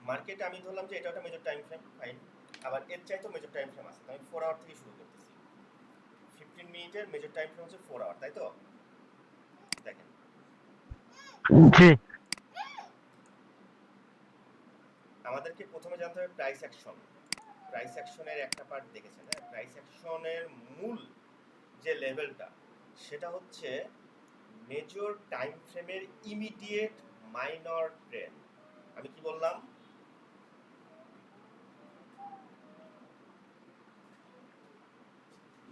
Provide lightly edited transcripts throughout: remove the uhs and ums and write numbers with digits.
মার্কেটে আমি ধরলাম যে এটা একটা মেজর টাইম ফ্রেম, ফাইন। আবার এর চাইতেও মেজর টাইম ফ্রেম আছে, আমি 4 আওয়ার থেকে শুরু করতেছি। 15 মিনিটের মেজর টাইম ফ্রেম হচ্ছে 4 আওয়ার, তাই তো? দেখেন জি আমাদেরকে প্রথমে জানতে হবে প্রাইস অ্যাকশন। প্রাইস অ্যাকশনের একটা পার্ট দেখেছেন, হ্যাঁ? প্রাইস অ্যাকশনের মূল যে লেভেলটা সেটা হচ্ছে মেজর টাইম ফ্রেমের ইমিডিয়েট মাইনর ট্রেন্ড। আমি কি বললাম?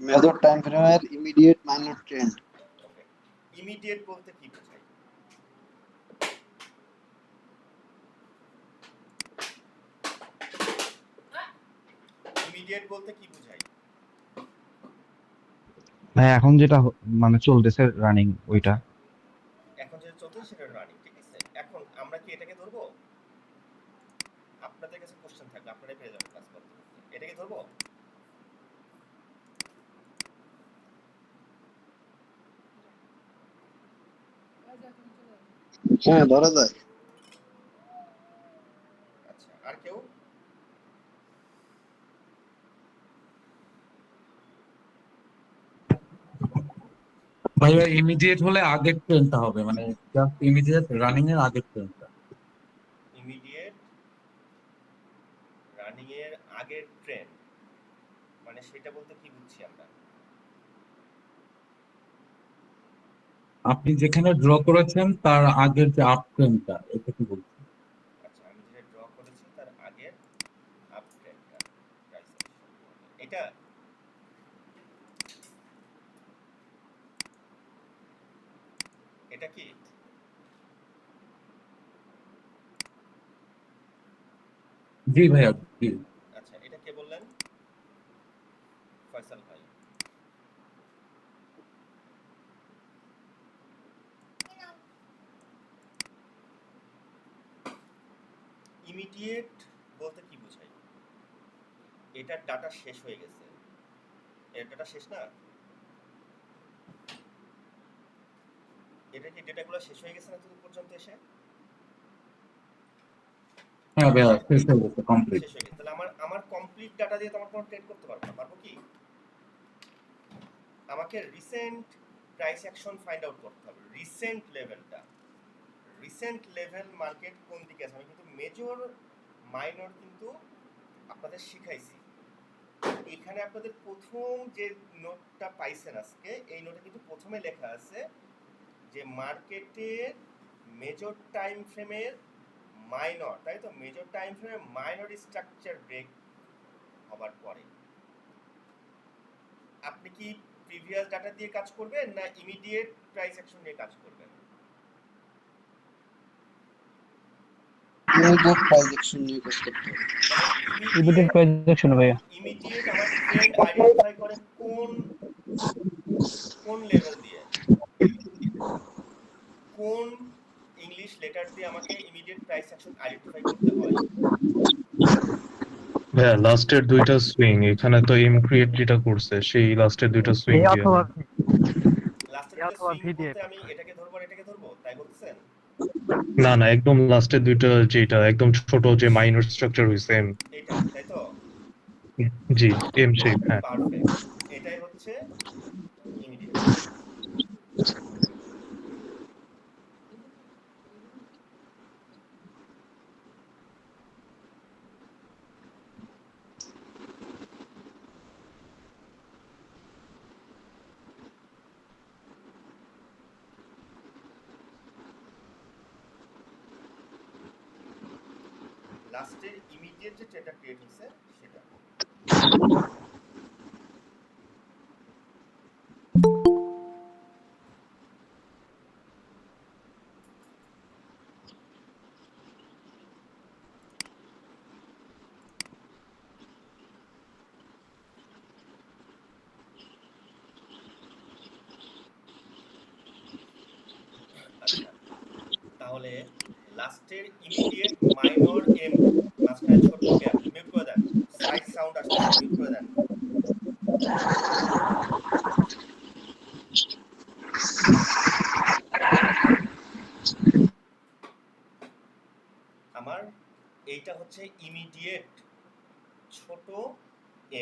মেজর টাইম ফ্রেমের ইমিডিয়েট মাইনর ট্রেন্ড। ওকে, ইমিডিয়েট বলতে কি বোঝায়? ইমিডিয়েট বলতে কি বোঝায়? ভাই এখন যেটা মানে চলতেছে রানিং ওইটা। এখন যেটা চলতেছে সেটা রানিং, ঠিক আছে। এখন আমরা কি এটাকে ধরবো? আপনাদের কাছে কোশ্চেন থাকবে, আপনারাই পেয়ে যাবেন ক্লাস করতে। এটাকে ধরবো? হ্যাঁ, ধরা যায়। আচ্ছা, আর কেউ? ভাইয়া ইমিডিয়েট হলে আগের ট্রেনটা হবে, মানে জাস্ট ইমিডিয়েট রানিং এর আগের ট্রেনটা। ইমিডিয়েট রানিং এর আগের ট্রেন্ড মানে সেটা বলতে কি বুঝছি আমরা? আপনি যেখানে ড্র করেছেন তার আগের যে আপ ট্রেনটা, এটা কি বলছেন? আচ্ছা, আমি যেটা ড্র করেছি তার আগের আপ ট্রেন্ডটা, প্রাইস এটা। এটা কি? জি ভাইয়া, জি। আচ্ছা, এটা কে বললেন? ফয়সাল ভাই। ইমিডিয়েট বলতে কি বোঝায়? এটার ডাটা শেষ হয়ে গেছে, এর ডাটা শেষ না? এটা কি ডেটাগুলো শেষ হয়ে গেছে না এতদূর পর্যন্ত এসে? হ্যাঁ ভাইয়া, শেষ হয়ে গেছে, কমপ্লিট। শেষ হয়ে গেছে, তাহলে আমার আমার কমপ্লিট ডাটা দিয়ে তো আমার কোনো ট্রেড করতে পারবো না। পারবো কি? আমাকে recent price action find out করতে হবে, রিসেন্ট লেভেলটা। রিসেন্ট লেভেল মার্কেট কোন দিকে আছে? আমি কিন্তু মেজর মাইনর কিন্তু আপনাদের শিখাইছি। এখানে আপনাদের প্রথম যে নোটটা পাইছেন আজকে, এই নোটে কিন্তু প্রথমে লেখা আছে যে মার্কেটের মেজর টাইম ফ্রেমের মাইনর, তাই তো? মেজর টাইম ফ্রেমের মাইনর স্ট্রাকচার ব্রেক হবার পরে আপনি কি প্রিভিয়াস ডাটা দিয়ে কাজ করবেন না ইমিডিয়েট প্রাইস অ্যাকশন নিয়ে কাজ করবেন? ইমিডিয়েট প্রাইস অ্যাকশন নিয়ে কাজ করতে হবে। ইমিডিয়েট প্রাইস অ্যাকশন ভাইয়া। ইমিডিয়েট আমার ট্রেন্ড আইডেন্টিফাই করে কোন কোন লেভেল দিয়ে, কোন ইংলিশ লেটার দিয়ে আমাকে ইমিডিয়েট প্রাইস অ্যাকশন আইডেন্টিফাই করতে হয়? হ্যাঁ, লাস্টের দুইটা সুইং এখানে তো এম ক্রিয়েট যেটা করছে সেই লাস্টের দুইটা সুইং এই দিয়ে অথবা লাস্টের এই দুটো অথবা সুইং ভিডিএফ। বলতে আমি এটাকে ধরবো আর এটাকে ধরবো তাই বলতেছেন? না না, একদম লাস্টের দুইটা যেটা একদম ছোট যে মাইনর স্ট্রাকচার হইছে এম। এইটা, তাই তো? জি, এম শেপ, হ্যাঁ। পারফেক্ট, এটাই হচ্ছে ইমিডিয়েট। লাস্টের ইমিডিয়েট যে ট্রেডটা ক্রিয়েট হচ্ছে সেটা। আচ্ছা, তাহলে লাস্টের ইমিডিয়েট মাইনর এম, মাঝখানে ছোট্ট গ্যাপ, মিউট করে দেন। সাইড সাউন্ড আসতেছে, মিউট করে দেন। আমার এইটা হচ্ছে ইমিডিয়েট ছোট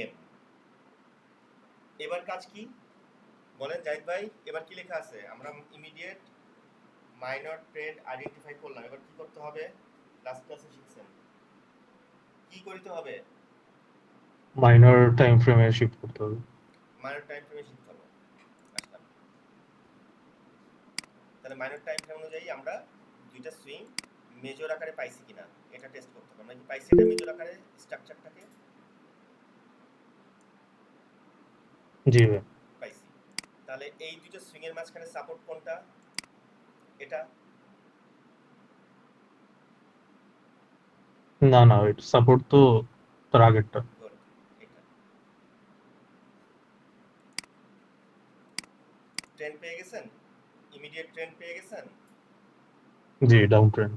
এম। এবার কাজ কি বলেন জাহিদ ভাই, এবার কি লেখা আছে? আমরা ইমিডিয়েট মাইনর ট্রেন্ড আইডেন্টিফাই করলাম, এবার কি করতে হবে? লাস্ট ক্লাসে শিখছেন কি করতে হবে? মাইনর টাইম ফ্রেমে শিফট করতে হবে। মাইনর টাইম ফ্রেমে শিখতে হবে। আসলাম, তাহলে মাইনর টাইম ফ্রেম অনুযায়ী আমরা দুইটা সুইং মেজর আকারে পাইছি কিনা এটা টেস্ট করতে হবে। আমরা কি পাইছি এটা মেজর আকারে স্ট্রাকচারটাকে? জি ভাই। পাইছি। তাহলে এই দুইটা সুইং এর মাঝখানে সাপোর্ট কোনটা? এটা না না, সাপোর্ট তো তার আগেরটা। গুড, এটা ট্রেন্ড পেয়ে গেছেন, ইমিডিয়েট ট্রেন্ড পেয়ে গেছেন। জি, ডাউন ট্রেন্ড।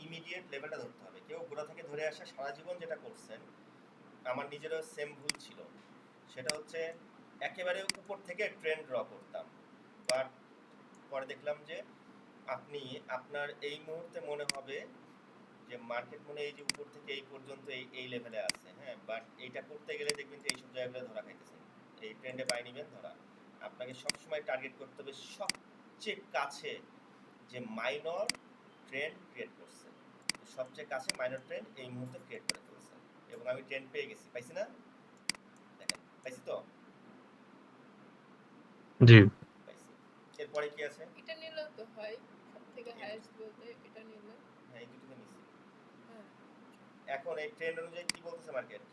ইমিডিয়েট লেভেলটা ধরতে হবে। কেউ গোড়া থেকে ধরে আসা সারা জীবন যেটা করছেন, আমার নিজেরও সেম ভুল ছিল, সেটা হচ্ছে একেবারে উপর থেকে ট্রেন্ড ড্র করতাম। বাট পরে দেখলাম যে আপনি আপনার এই মুহূর্তে মনে হবে যে মার্কেট মনে এই যে উপর থেকে এই পর্যন্ত এই লেভেলে আছে, হ্যাঁ, বাট এইটা করতে গেলে দেখবেন যে এইসব জায়গাগুলো ধরা খাইতেছেন। এই ট্রেন্ডে বাই নিবেন ধরা। আপনাকে সবসময় টার্গেট করতে হবে সবচেয়ে কাছে যে মাইনর ট্রেন্ড ক্রিয়েট করছে, সবচেয়ে কাছে মাইনর ট্রেন্ড এই মুহূর্তে ক্রিয়েট করে ফেলছে, এবং আমি ট্রেন্ড পেয়ে গেছি। পাইছি না? দেখেন পাইছি তো? জি। পাইছি। এরপরে কি আছে? এটা নিলেও তো হয়, সবথেকে হাইয়েস্ট বলতে এটা নিলে। হ্যাঁ, এই দুটোকে নিছি। হ্যাঁ, এখন এই ট্রেন্ড অনুযায়ী কি বলতেছে মার্কেট?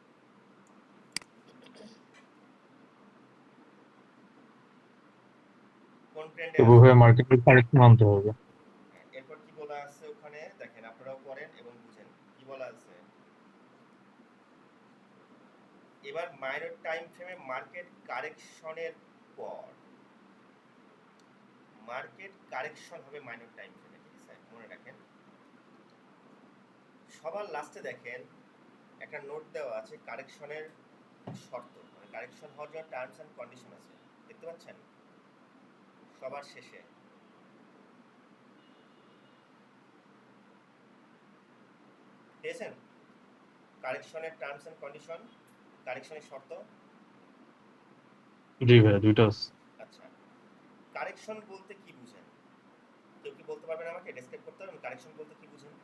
কোন ট্রেন্ডে তবু আছে? ভাই মার্কেটের কারেকশন আনতে হবে। এরপর কি বলা আছে ওখানে দেখেন, আপনারাও পড়েন এবং বুঝেন কি বলা আছে। এবার মাইনর টাইম ফ্রেমে মার্কেট কারেকশনের পর, মার্কেট কারেকশন হবে মাইনর টাইম ফ্রেমে, ঠিক আছে? মনে রাখেন, সবার লাস্টে দেখেন একটা নোট দেওয়া আছে কারেকশনের শর্ত, মানে কারেকশন হওয়ার জন্য টার্মস এন্ড কন্ডিশন আছে, দেখতে পাচ্ছেন সবার শেষে। পেয়েছেন কারেকশনের টার্মস এন্ড কন্ডিশন, কারেকশনের শর্ত? জি ভাই, দুইটা আছে। আচ্ছা, কারেকশন বলতে কি বুঝেন? কেউ কি বলতে পারবেন আমাকে? ডেসক্রাইব করতে পারবেন কারেকশন বলতে কি বুঝেন?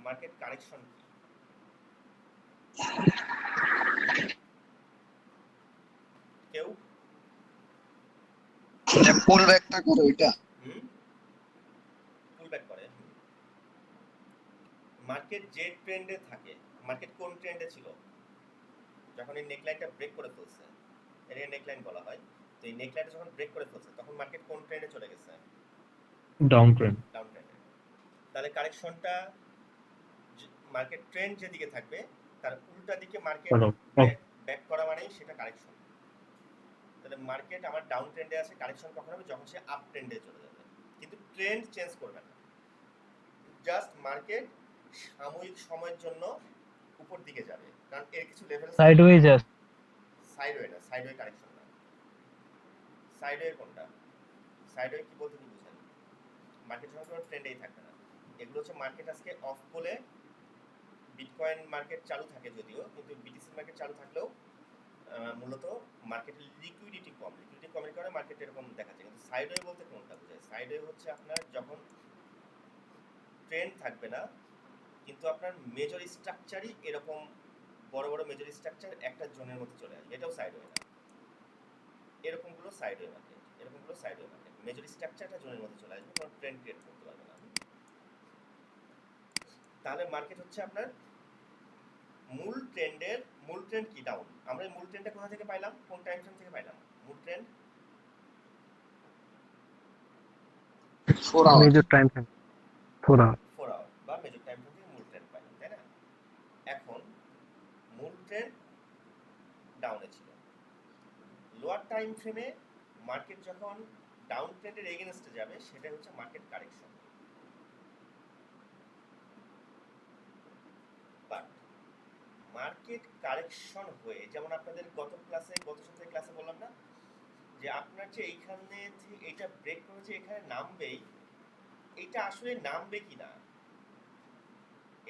মার্কেট কারেকশন কি? কেউ? যে পুল ব্যাকটা করে ওইটা। পুল ব্যাক করে। মার্কেট যে ট্রেন্ডে থাকে, মার্কেট কোন ট্রেন্ডে ছিল যখন এই নেকলাইনটা ব্রেক করে ফেলছে, এটাকে নেকলাইন বলা হয়। তো এই নেকলাইনটা যখন ব্রেক করে ফেলছে তখন মার্কেট কোন ট্রেন্ডে চলে গেছে? Down trend. ডাউন ট্রেন্ডে। তাহলে কারেকশনটা মার্কেট ট্রেন্ড যেদিকে থাকবে তার উল্টা দিকে মার্কেট ব্যাক করা মানেই সেটা কারেকশন। তাহলে মার্কেট আমার ডাউন ট্রেন্ডে আছে, কারেকশন কখন হবে? যখন সে আপ ট্রেন্ডে চলে যাবে, কিন্তু ট্রেন্ড চেঞ্জ করবে না। জাস্ট মার্কেট সাময়িক সময়ের জন্য উপর দিকে যাবে, কারণ এর কিছু লেভেল সাইডওয়েজ আছে। সাইডওয়ে না, সাইডওয়ে কারেকশন না। সাইডওয়ে কোনটা? সাইডওয়ে কি বলতে কি বুঝেন? মার্কেট যখন কোনো ট্রেন্ডেই থাকবে না। এগুলো হচ্ছে মার্কেট আজকে অফ বলে বিটকয়েন মার্কেট চালু থাকে যদিও, কিন্তু বিটিসি মার্কেট চালু থাকলেও মূলত মার্কেটের লিকুইডিটি কম, লিকুইডিটি কমের কারণে মার্কেট এরকম দেখা যায়। কিন্তু সাইডওয়ে বলতে কোনটা বোঝায়? সাইডওয়ে হচ্ছে আপনার যখন ট্রেন্ড থাকবে না কিন্তু আপনার মেজর স্ট্রাকচারই এরকম বড় বড় মেজর স্ট্রাকচার একটা জোনের মধ্যে চলে আসবে, এটাও সাইডওয়ে না। এরকমগুলো সাইডওয়ে মার্কেট, এরকমগুলো সাইডওয়ে মার্কেট। মেজর স্ট্রাকচারটা জোনের মধ্যে চলে আসবে, কোনো ট্রেন্ড ক্রিয়েট করতে পারবে না। তাহলে মার্কেট হচ্ছে আপনার মূল ট্রেন্ড কি? ডাউন। আমরা এই মূল ট্রেন্ডটা কোথা থেকে পাইলাম? কোন টাইম ফ্রেম থেকে পাইলাম মূল trend? 4 hour. Major time frame 4 hour. 4 hour বা মেজর টাইম ফ্রেম থেকে মূল ট্রেন্ড পাইলাম, তাই না? এখন মূল ট্রেন্ড ডাউনে ছিল। লোয়ার টাইম ফ্রেমে মার্কেট যখন ডাউন ট্রেন্ডের এগেইনস্টে যাবে সেটা হচ্ছে market correction. But market correction হয়ে, যেমন আপনাদের গত সপ্তাহে ক্লাসে বললাম না যে আপনার যে এইখানে এইটা ব্রেক করেছে এখানে নামবেই, এইটা আসলে নামবে কি না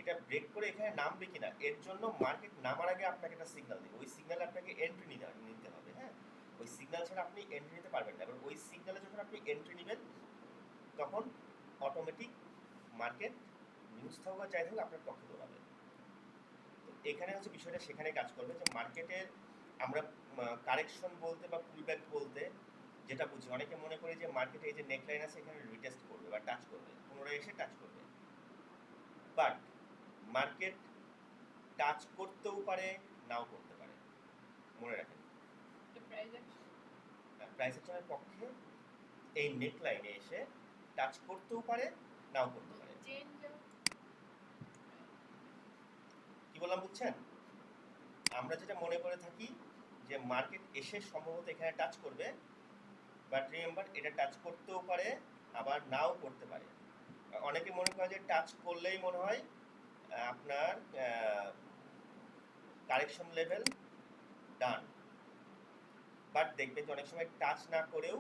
এটা ব্রেক করে এখানে নামবে কিনা, এর জন্য মার্কেট নামার আগে আপনাকে একটা সিগন্যাল দেবে, ওই সিগন্যালে আপনাকে এন্ট্রি নিতে হবে। হ্যাঁ, ওই সিগন্যাল ছাড়া আপনি এন্ট্রি নিতে পারবেন না। এবার ওই সিগন্যালে যখন আপনি এন্ট্রি নেবেন তখন অটোমেটিক মার্কেট নিউজ থাকুক আর যাই থাকুক আপনার পক্ষে দৌড়াবে। তো এখানে হচ্ছে বিষয়টা সেখানে কাজ করবে যে মার্কেটের আমরা কারেকশন বলতে বা পুলব্যাক বলতে যেটা বুঝি, অনেকে মনে করে যে মার্কেটে এই যে নেকলাইন আছে এখানে রিটেস্ট করবে বা টাচ করবে, পুনরায় এসে টাচ করবে। বাট মার্কেট টাচ করতেও পারে, নাও করতে পারে, মনে রাখেন। প্রাইস অ্যাকশন প্রাইস অ্যাকশনের পক্ষে এই নেকলাইনে এসে টাচ করতেও পারে, নাও করতে পারে। চেঞ্জ কি বললাম বুঝছেন? আমরা যেটা মনে করে থাকি যে মার্কেট এসে সম্ভবত এখানে টাচ করবে, বাট রিমেম্বার এটা টাচ করতেও পারে আবার নাও করতে পারে। অনেকে মনে করে যে টাচ করলেই মনে হয় আপনার কারেকশন লেভেল ডান, বাট দেখবেন যে অনেক সময় টাচ না করেও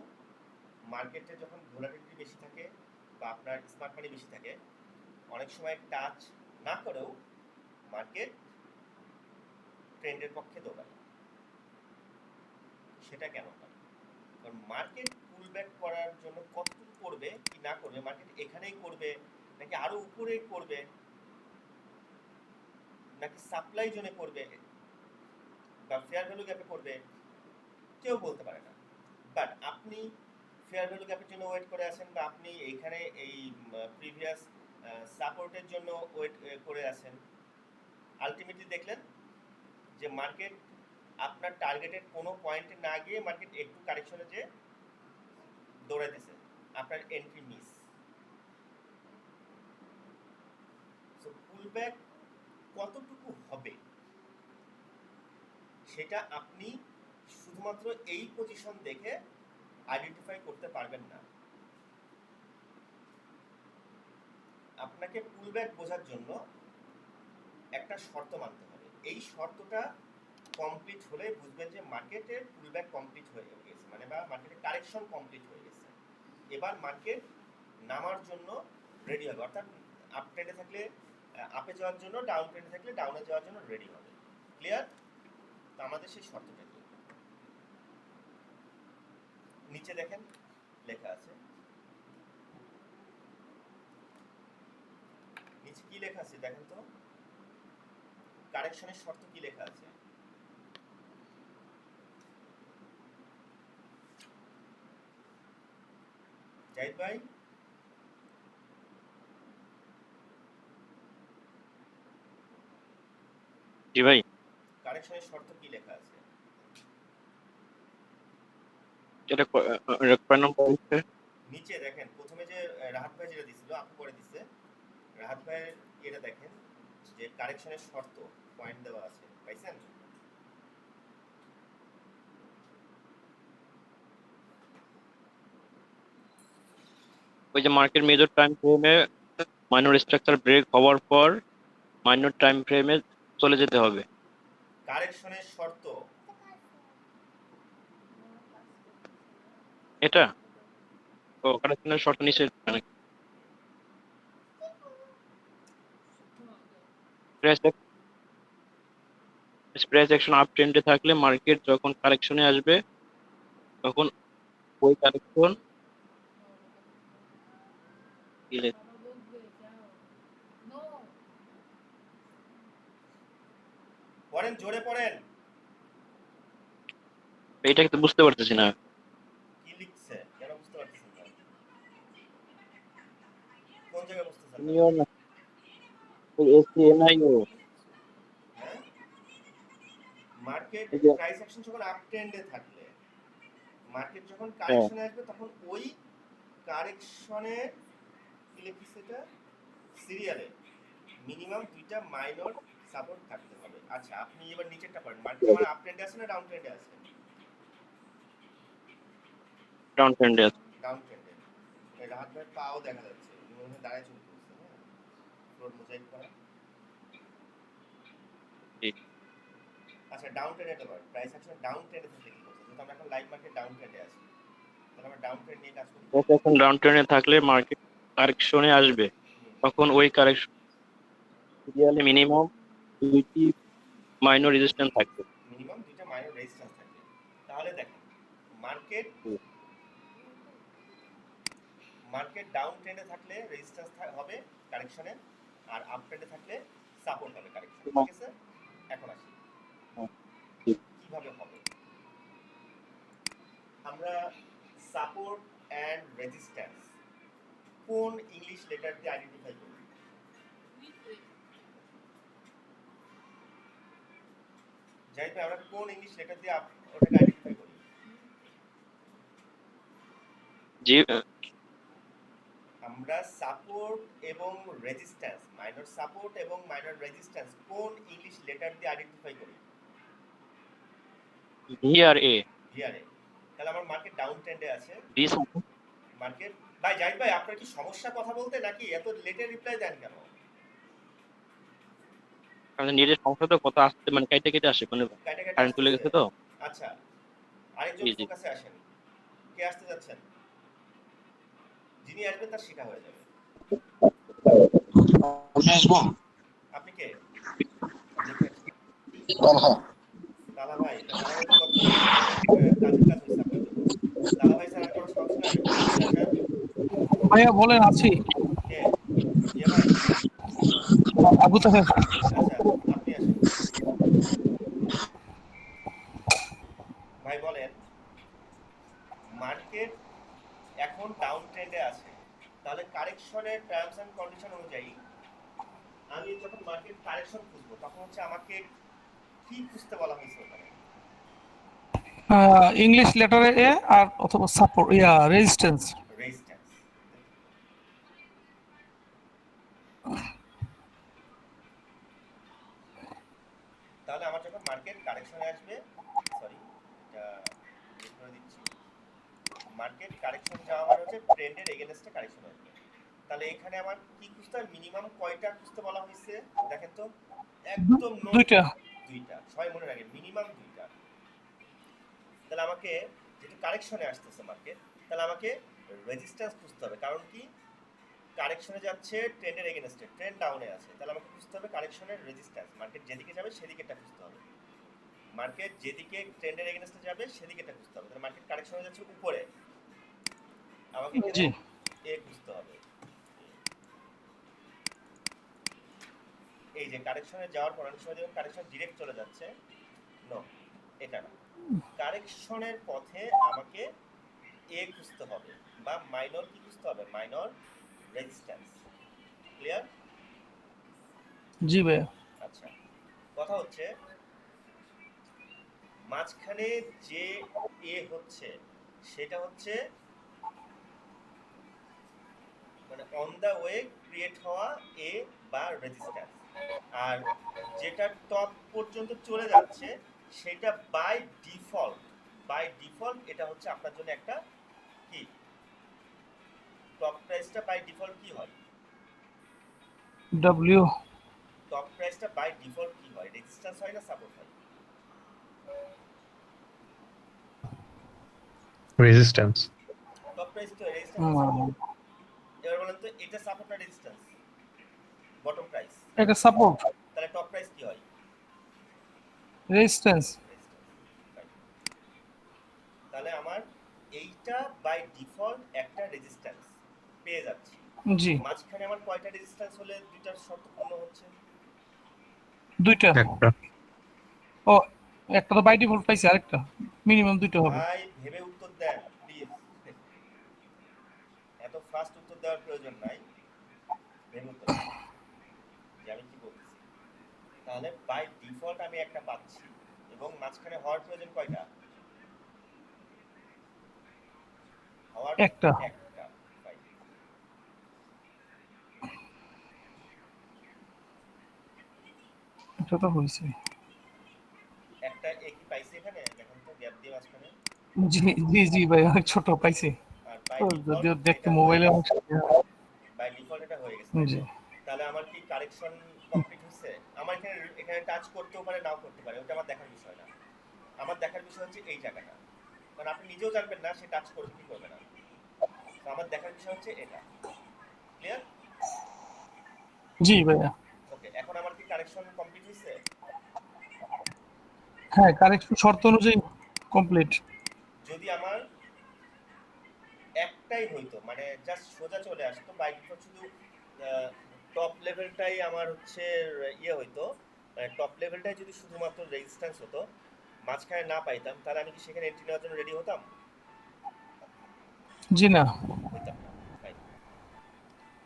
মার্কেটে যখন ভোলাটিলিটি বেশি থাকে বা আপনার স্মার্ট মানি বেশি থাকে, অনেক সময় টাচ না করেও মার্কেট ট্রেন্ডের পক্ষে দৌড়ায়। সেটা কেন হয়? কারণ মার্কেট পুলব্যাক করার জন্য কতটুকু করবে কি না করবে, মার্কেট এখানেই করবে নাকি আরো উপরে করবে নাকি সাপ্লাই জোনে করবে বা ফেয়ার ভ্যালু গ্যাপে করবে, কেউ বলতে পারে না। বাট আপনি ফেয়ার ভ্যালু গ্যাপের জন্য ওয়েট করে আছেন বা আপনি এইখানে এই প্রিভিয়াস সাপোর্টের জন্য ওয়েট করে আছেন, আলটিমেটলি দেখলেন যে মার্কেট আপনার টার্গেটের কোনো পয়েন্টে না গিয়ে মার্কেট একটু কারেকশনে যে দৌড়াইতেছে, আপনার এন্ট্রি মিস। সো পুলব্যাক কতটুকু হবে সেটা আপনি শুধুমাত্র এই পজিশন দেখে আইডেন্টিফাই করতে পারবেন না। আপনাকে পুলব্যাক বোঝার জন্য একটা শর্ত মানতে হবে। এই শর্তটা কমপ্লিট হলে বুঝবেন যে মার্কেটের পুলব্যাক কমপ্লিট হয়ে গেছে, মানে বা মার্কেটের কারেকশন কমপ্লিট হয়ে গেছে। এবার মার্কেট নামার জন্য রেডি হবে, অর্থাৎ আপ ট্রেন্ডে থাকলে আপে যাওয়ার জন্য, ডাউন ট্রেন্ডে থাকলে ডাউনে যাওয়ার জন্য রেডি হবে। ক্লিয়ার? তো আমাদের সেই শর্তটা কি? নিচে দেখেন লেখা আছে, নিচে কি লেখা আছে দেখেন তো, কারেকশনের শর্ত কি লেখা আছে? জাহিদ ভাই, জি ভাই, কারেকশনের শর্ত কি লেখা আছে? এটা কয় নম্বর হচ্ছে? নিচে দেখেন, প্রথমে যে রাহাত ভাই যেটা দিছিল, আপু পরে দিছে, রাহাত ভাইয়ের এটা দেখেন যে কারেকশনের শর্ত পয়েন্ট দেওয়া আছে, পাইছেন? ওই যে মার্কেট মেজর টাইম ফ্রেমে মাইনর স্ট্রাকচার ব্রেক হওয়ার পর মাইনর টাইম ফ্রেমে চলে যেতে হবে। কারেকশনের শর্ত এটা তো কারেকশনের শর্ত নিচে প্রাইস অ্যাকশন আপ ট্রেন্ডে থাকলে মার্কেট যখন কারেকশনে আসবে তখন ওই কারেকশন পড়েন, জোরে পড়েন। এটা কিন্তু বুঝতে পারতেছি না কি লিখছে কেন বুঝতে পারতেছেন না? কোন জায়গায় বুঝতেছেন না? হ্যাঁ, মার্কেট প্রাইস অ্যাকশন যখন আপ ট্রেন্ডে থাকলে, মার্কেট যখন কারেকশনে আসবে তখন ওই কারেকশনে কি লিখছে এটা, সিরিয়ালে মিনিমাম দুইটা মাইনর সাপোর্ট থাকতে হবে। আচ্ছা, আপনি এবার নিচেরটা পড়েন, মার্কেট আমার আপ ট্রেন্ডে আছে না ডাউন ট্রেন্ডে আছে? ডাউন ট্রেন্ডে আছে। ডাউন ট্রেন্ডে। এই রাহাত ভাই পাও দেখা যাচ্ছে, মনে হয় দাঁড়ায় চলে গেছে। হ্যাঁ, ফ্লোর মোজাইক করা। ঠিক। আচ্ছা, ডাউন ট্রেন্ডে তো পারেন, প্রাইস অ্যাকশন ডাউন ট্রেন্ডে থাকলে কি করতে? যেহেতু আমরা এখন লাইভ মার্কেট ডাউন ট্রেন্ডে আছি, তাহলে আমরা ডাউন ট্রেন্ড নিয়ে কাজ করি। এখন ডাউন ট্রেন্ডে থাকলে মার্কেট কারেকশনে আসবে, তখন ওই কারেকশন সিরিয়ালে মিনিমাম 2টি মাইনর রেজিস্ট্যান্স থাকবে। মিনিমাম 2টা মাইনর রেজিস্ট্যান্স থাকবে। তাহলে দেখেন মার্কেট ডাউন ট্রেন্ডে থাকলে রেজিস্ট্যান্স হবে কারেকশনে, আর আপ ট্রেন্ডে থাকলে সাপোর্ট হবে কারেকশন। ঠিক আছে, এখন আসি কিভাবে হবে। আমরা সাপোর্ট অ্যান্ড রেজিস্ট্যান্স কোন ইংলিশ লেটার দিয়ে আইডেন্টিফাই করি? জানি আমরা কোন ইংলিশ লেটার দিয়ে ওটাকে আইডেন্টিফাই করি? জি, আমরা সাপোর্ট এবং রেজিস্ট্যান্স, মাইনর সাপোর্ট এবং মাইনর রেজিস্ট্যান্স কোন ইংলিশ লেটার দিয়ে আইডেন্টিফাই করি? ভি আর এ। ভিআরএ। তাহলে আমার মার্কেট ডাউন ট্রেন্ডে আছে। ভি মার্কেট ভাই জাহিদ ভাই, আপনার কি সমস্যা কথা বলতে, নাকি এত লেটে রিপ্লাই দেন কেন? আমাদের নিজের সমস্যা তো কথা আসছে, মানে কেটে কেটে আসে, মানে কারেন্ট চলে গেছে তো। আচ্ছা, আরেকজন জি, জি। ফোকাসে আসেন। কে আসতে যাচ্ছেন? যিনি আসবেন তার শেখা হয়ে যাবে। আমি আসবো। আপনি কে? তালহা। তালা ভাই, তালা ভাই তো কত কাজের কাজ হয়েছে আপনার জন্য। তালা ভাই স্যার আর কোনো সমস্যা নাই? ভাইয়া বলেন, আছি। কে? ইয়ে ভাই, আবু তাহের। আচ্ছা আপনি আসেন। ভাই বলেন, মার্কেট এখন ডাউন ট্রেন্ডে আছে, তাহলে কারেকশনের টার্মস এন্ড কন্ডিশন অনুযায়ী আমি যখন মার্কেট কারেকশন খুঁজবো তখন হচ্ছে আমাকে কি খুঁজতে বলা হয়েছে ওখানে? ইংলিশ লেটারে এ আর অথবা সাপোর্ট রেজিস্ট্যান্স। রেজিস্ট্যান্স। তাহলে আমার যখন মার্কেট কারেকশনে আসবে, সরি এটা ডিলিট করে দিচ্ছি। মার্কেট কারেকশন যাওয়া মানে হচ্ছে ট্রেন্ডের এগেইনস্টে কারেকশন আসবে। তাহলে এখানে আমার কি খুঁজতে হবে? মিনিমাম কয়টা খুঁজতে বলা হয়েছে দেখেন তো। একদম দুইটা। দুইটা, সবাই মনে রাখেন মিনিমাম দুইটা। তাহলে আমাকে যেহেতু কারেকশনে আসতেছে মার্কেট, তাহলে আমাকে রেজিস্ট্যান্স খুঁজতে হবে। কারণ কি, কারেকশনে যাচ্ছে ট্রেন্ডের এগেইনস্টে, ট্রেন্ড ডাউনে আছে, তাহলে আমাকে খুঁজতে হবে কারেকশনের রেজিস্ট্যান্স। মার্কেট যেদিকে যাবে সেদিকেটা খুঁজতে হবে। মার্কেট যেদিকে ট্রেন্ডের এগেইনস্টে যাবে সেদিকেটা খুঁজতে হবে। তাহলে মার্কেট কারেকশনে যাচ্ছে উপরে, আমাকে জি। এ খুঁজতে হবে। এই যে কারেকশনে যাওয়ার পর অনেক সময় যখন কারেকশন ডিরেক্ট চলে যাচ্ছে, নো এটা না, কারেকশনের পথে আমাকে এ খুঁজতে হবে, বা মাইনর কি খুঁজতে হবে? Minor resistance. ক্লিয়ার? জি ভাইয়া। আচ্ছা, কথা হচ্ছে মাঝখানে যে এ হচ্ছে সেটা হচ্ছে মানে অন দা ওয়ে ক্রিয়েট হওয়া এ বা রেজিস্ট্যান্স, আর যেটা টপ পর্যন্ত চলে যাচ্ছে সেটা বাই ডিফল্ট এটা হচ্ছে আপনার জন্য একটা কি, টপ প্রাইসটা বাই ডিফল্ট কি হয়? ডব্লিউ। টপ প্রাইসটা বাই ডিফল্ট কি হয়? রেজিস্ট্যান্স হয় না সাপোর্ট হয়? রেজিস্ট্যান্স। টপ প্রাইস তো রেজিস্ট্যান্স সাপোর্ট। এবার বলেন তো, এটা সাপোর্ট না রেজিস্ট্যান্স? Bottom price. এটা সাপোর্ট। তাহলে টপ প্রাইস কি হয়? রেজিস্ট্যান্স। তাহলে আমার এইটা বাই ডিফল্ট একটা রেজিস্ট্যান্স পেয়ে যাচ্ছি। জি। মাঝখানে আমার কয়টা রেজিস্ট্যান্স হলে দুইটার শর্ত পূর্ণ হচ্ছে? দুইটা। একটা। ও, একটা তো বাই ডিফল্ট পাইছি, আরেকটা মিনিমাম দুইটা হবে। ভাই ভেবে উত্তর দেন প্লিজ, এত ফাস্ট উত্তর দেওয়ার প্রয়োজন নাই, ভেবে উত্তর দেন যে আমি কি বলতেছি। তাহলে বাই ডিফল্ট আমি একটা পাচ্ছি, এবং মাঝখানে হওয়ার প্রয়োজন কয়টা? হওয়ার একটা। একটা। এটা তো হয়েছে। একটা একই পাইছি এখানে, দেখেন তো গ্যাপ দিয়ে মাঝখানে। জি জি জি ভাই, অনেক ছোট পাইছি। আর বাই যদিও ডিফল্ট দেখতে মোবাইলে বাই ডিফল্ট এটা হয়ে গেছে। জি। তাহলে আমার কি কারেকশন কমপ্লিট হচ্ছে? আমার এখানে টাচ করতেও পারে, নাও করতে পারে, ওটা আমার দেখার বিষয় না। আমার দেখার বিষয় হচ্ছে এই জায়গাটা, কারণ আপনি নিজেও জানবেন না সে টাচ করবে কি করবে না। তো আমার দেখার বিষয় হচ্ছে এটা। ক্লিয়ার? জি ভাইয়া। ওকে, এখন আমার হ্যাঁ কারেকশন শর্ত অনুযায়ী কমপ্লিট। যদি আমার একটাই হইতো মানে জাস্ট সোজা চলে আসতো বাই ডিফল্ট শুধু টপ লেভেলটাই আমার হচ্ছে ইয়ে হইতো, মানে টপ লেভেলটাই যদি শুধুমাত্র রেজিস্ট্যান্স হতো, মাঝখানে না পাইতাম, তাহলে আমি কি সেখানে এন্ট্রি নেওয়ার জন্য রেডি হতাম? জি না। হইতাম না। Fine.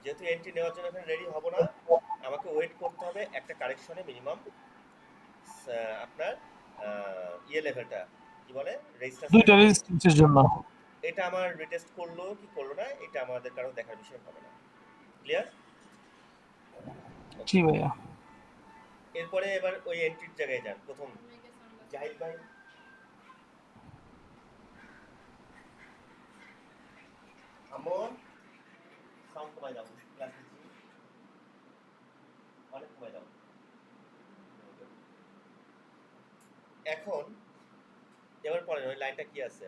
যেহেতু এন্ট্রি নেওয়ার জন্য এখানে রেডি হব না, আমাকে ওয়েট করতে হবে একটা কারেকশনে মিনিমাম আপনার ইয়ে লেভেলটা কি বলে রেজিস্ট্যান্স দুইটা লেভেল। রেজিস্ট্যান্সের জন্য। এটা আমার রিটেস্ট করলো কি করলো না এটা আমাদের কারো দেখার বিষয় হবে না। ক্লিয়ার? জি ভাইয়া। এরপরে এবার ওই এন্ট্রির জায়গায় যান। প্রথম Make a sound of Zahid ভাই, আমর সাউন্ড কমাই দাও, ক্লাস নিচ্ছি, অনেক কমাই দাও। এখন এবার পরের ওই লাইনটা কি আছে?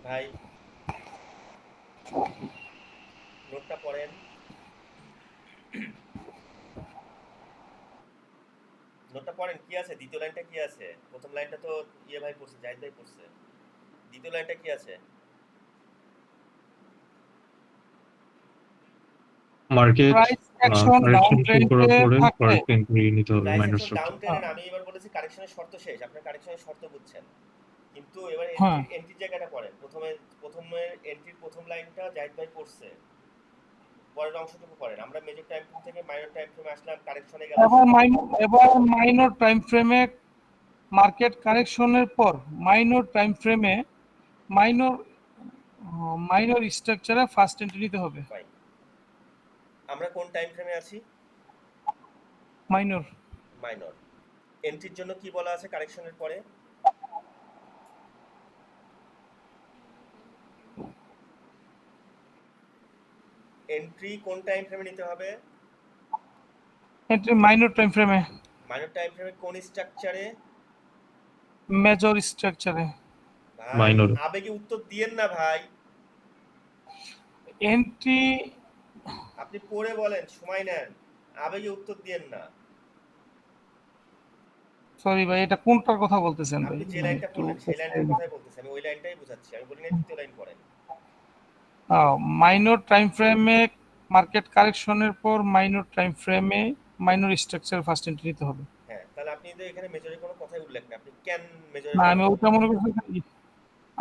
ভাই নোটটা পড়েন। নোটটা পড়েন কি আছে, দ্বিতীয় লাইনটা কি আছে? প্রথম লাইনটা তো ইয়ে ভাই পড়ছে, জাহিদ ভাই পড়ছে। দ্বিতীয় লাইনটা কি আছে? Market price action down correction শুরু করার ট্রেন্ডে পরে থাকলে ফার্স্ট এন্ট্রি নিতে হবে price minor action down structure. ট্রেন্ডে আমি এবার বলেছি কারেকশনের শর্ত শেষ, আপনার কারেকশনের শর্ত বুঝছেন, কিন্তু এবার হ্যাঁ এন্ট্রির জায়গাটা পড়েন। প্রথমে এন্ট্রির প্রথম লাইনটা জাহিদ ভাই পড়ছে, পরের অংশটুকু পড়েন। আমরা মেজর টাইম ফ্রেম থেকে মাইনর টাইম ফ্রেমে আসলাম, কারেকশনে গেলাম। এবার মাইনর টাইম ফ্রেমে মার্কেট কারেকশনের পর মাইনর টাইম ফ্রেমে মাইনর মাইনর স্ট্রাকচারে ফার্স্ট এন্ট্রি নিতে হবে। ফাইন। আমরা কোন টাইম ফ্রেমে আছি? মাইনর। মাইনর। এন্ট্রির জন্য কি বলা আছে কারেকশনের পরে? এন্ট্রি কোন টাইম ফ্রেমে নিতে হবে? এন্ট্রি মাইনর টাইম ফ্রেমে, মাইনর টাইম ফ্রেমে কোন স্ট্রাকচারে? মেজর স্ট্রাকচারে। ভাই মাইনর আবেগে উত্তর দিয়েন না ভাই, এন্ট্রি আপনি পড়ে বলেন, সময় নেন, আবেগে উত্তর দিয়েন না। সরি ভাই এটা কোনটার কথা বলতেছেন ভাই? আপনি যে মানে লাইনটা একটু পড়লেন সেই লাইনটার কথাই বলতেছি, আমি ওই লাইনটাই বোঝাচ্ছি, আমি বলি না দ্বিতীয় লাইন পড়েন। মাইনর টাইম ফ্রেমে মার্কেট কারেকশনের পর মাইনর টাইম ফ্রেমে মাইনর স্ট্রাকচার ফার্স্ট এন্ট্রি নিতে হবে। হ্যাঁ, তাহলে আপনি তো এখানে মেজরের কোনো কথাই উল্লেখ না, আপনি কেন মেজরের না কথা আমি বললেন? ওটা মনে করছি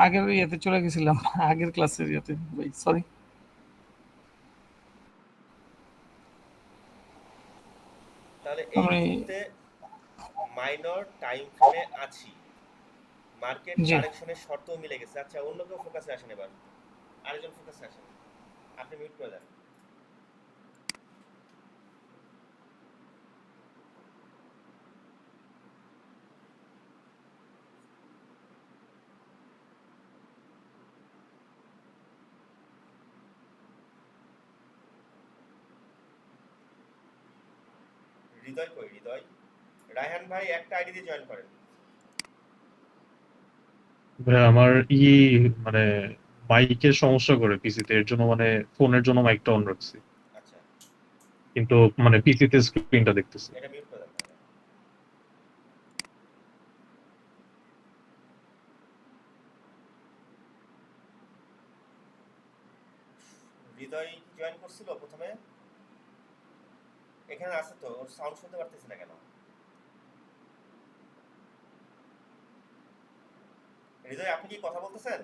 আগের ইয়েতে চলে গেছিলাম, আগের ক্লাসের ইয়েতে ভাই সরি। তাহলে এই আমি মুহূর্তে মাইনর টাইম ফ্রেমে আছি, মার্কেট জি কারেকশনের শর্তও মিলে গেছে। আচ্ছা অন্য কেউ ফোকাসে আসেন, এবার আরেকজন ফোকাসে আসেন, আপনি মিউট করে দেন। হৃদয় কই? হৃদয়, রায়হান ভাই একটা আইডি দিয়ে জয়েন করেন। ভাই আমার মানে মাইকের সমস্যা করে পিসিতে, এর জন্য মানে ফোনের জন্য মাইকটা অন রাখছি, আচ্ছা কিন্তু মানে পিসিতে স্ক্রিনটা দেখতেছি। এটা মিউট করে দেন তাহলে। হৃদয় জয়েন করছিল প্রথমে, এখানে আছে তো, ওর সাউন্ড শুনতে পারতেছি না কেন? হৃদয় আপনি কি কথা বলতেছেন?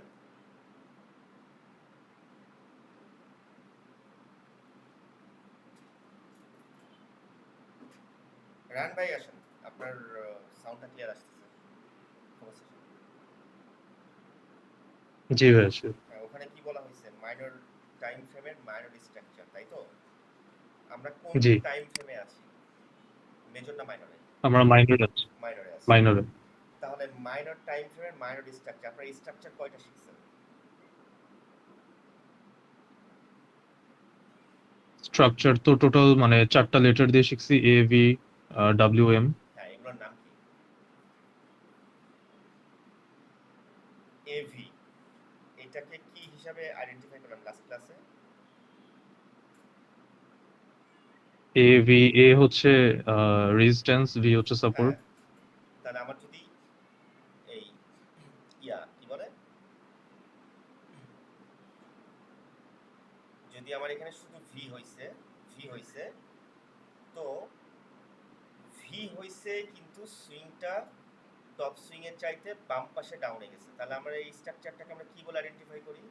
রান ভাই আসেন, আপনার সাউন্ডটা ক্লিয়ার আসতেছে। জি ভাই আছে। হ্যাঁ, ওখানে কি বলা হয়েছে? মাইনর টাইম ফ্রেমের মাইনর স্ট্রাকচার, তাই তো? আমরা কোন জি টাইম ফ্রেমে আছি, মেজর না মাইনরে? আমরা মাইনর আছে, মাইনরে আছি। মাইনরে। তাহলে মাইনর টাইম ফ্রেমের মাইনর স্ট্রাকচার, আপনারা স্ট্রাকচার কয়টা শিখছেন? স্ট্রাকচার তো টোটাল মানে 4টা লেটার দিয়ে শিখছি, এ ভি ডাব্লিউ এম। হ্যাঁ, এগুলোর নাম কি? এভি, এটাকে কি হিসাবে আইডেন্টিফাই করলাম লাস্ট ক্লাসে? এ হচ্ছে রেজিস্ট্যান্স, ভি হচ্ছে সাপোর্ট। হ্যাঁ, তাহলে আমার যদি এই কি বলে, যদি আমার এখানে শুধু ভি হইছে তো ভি হইছে কিন্তু সুইংটা টপ সুইং এর চাইতে বাম পাশে ডাউনে গেছে, তাহলে আমরা এই স্ট্রাকচারটাকে আমরা কি বলে আইডেন্টিফাই করি?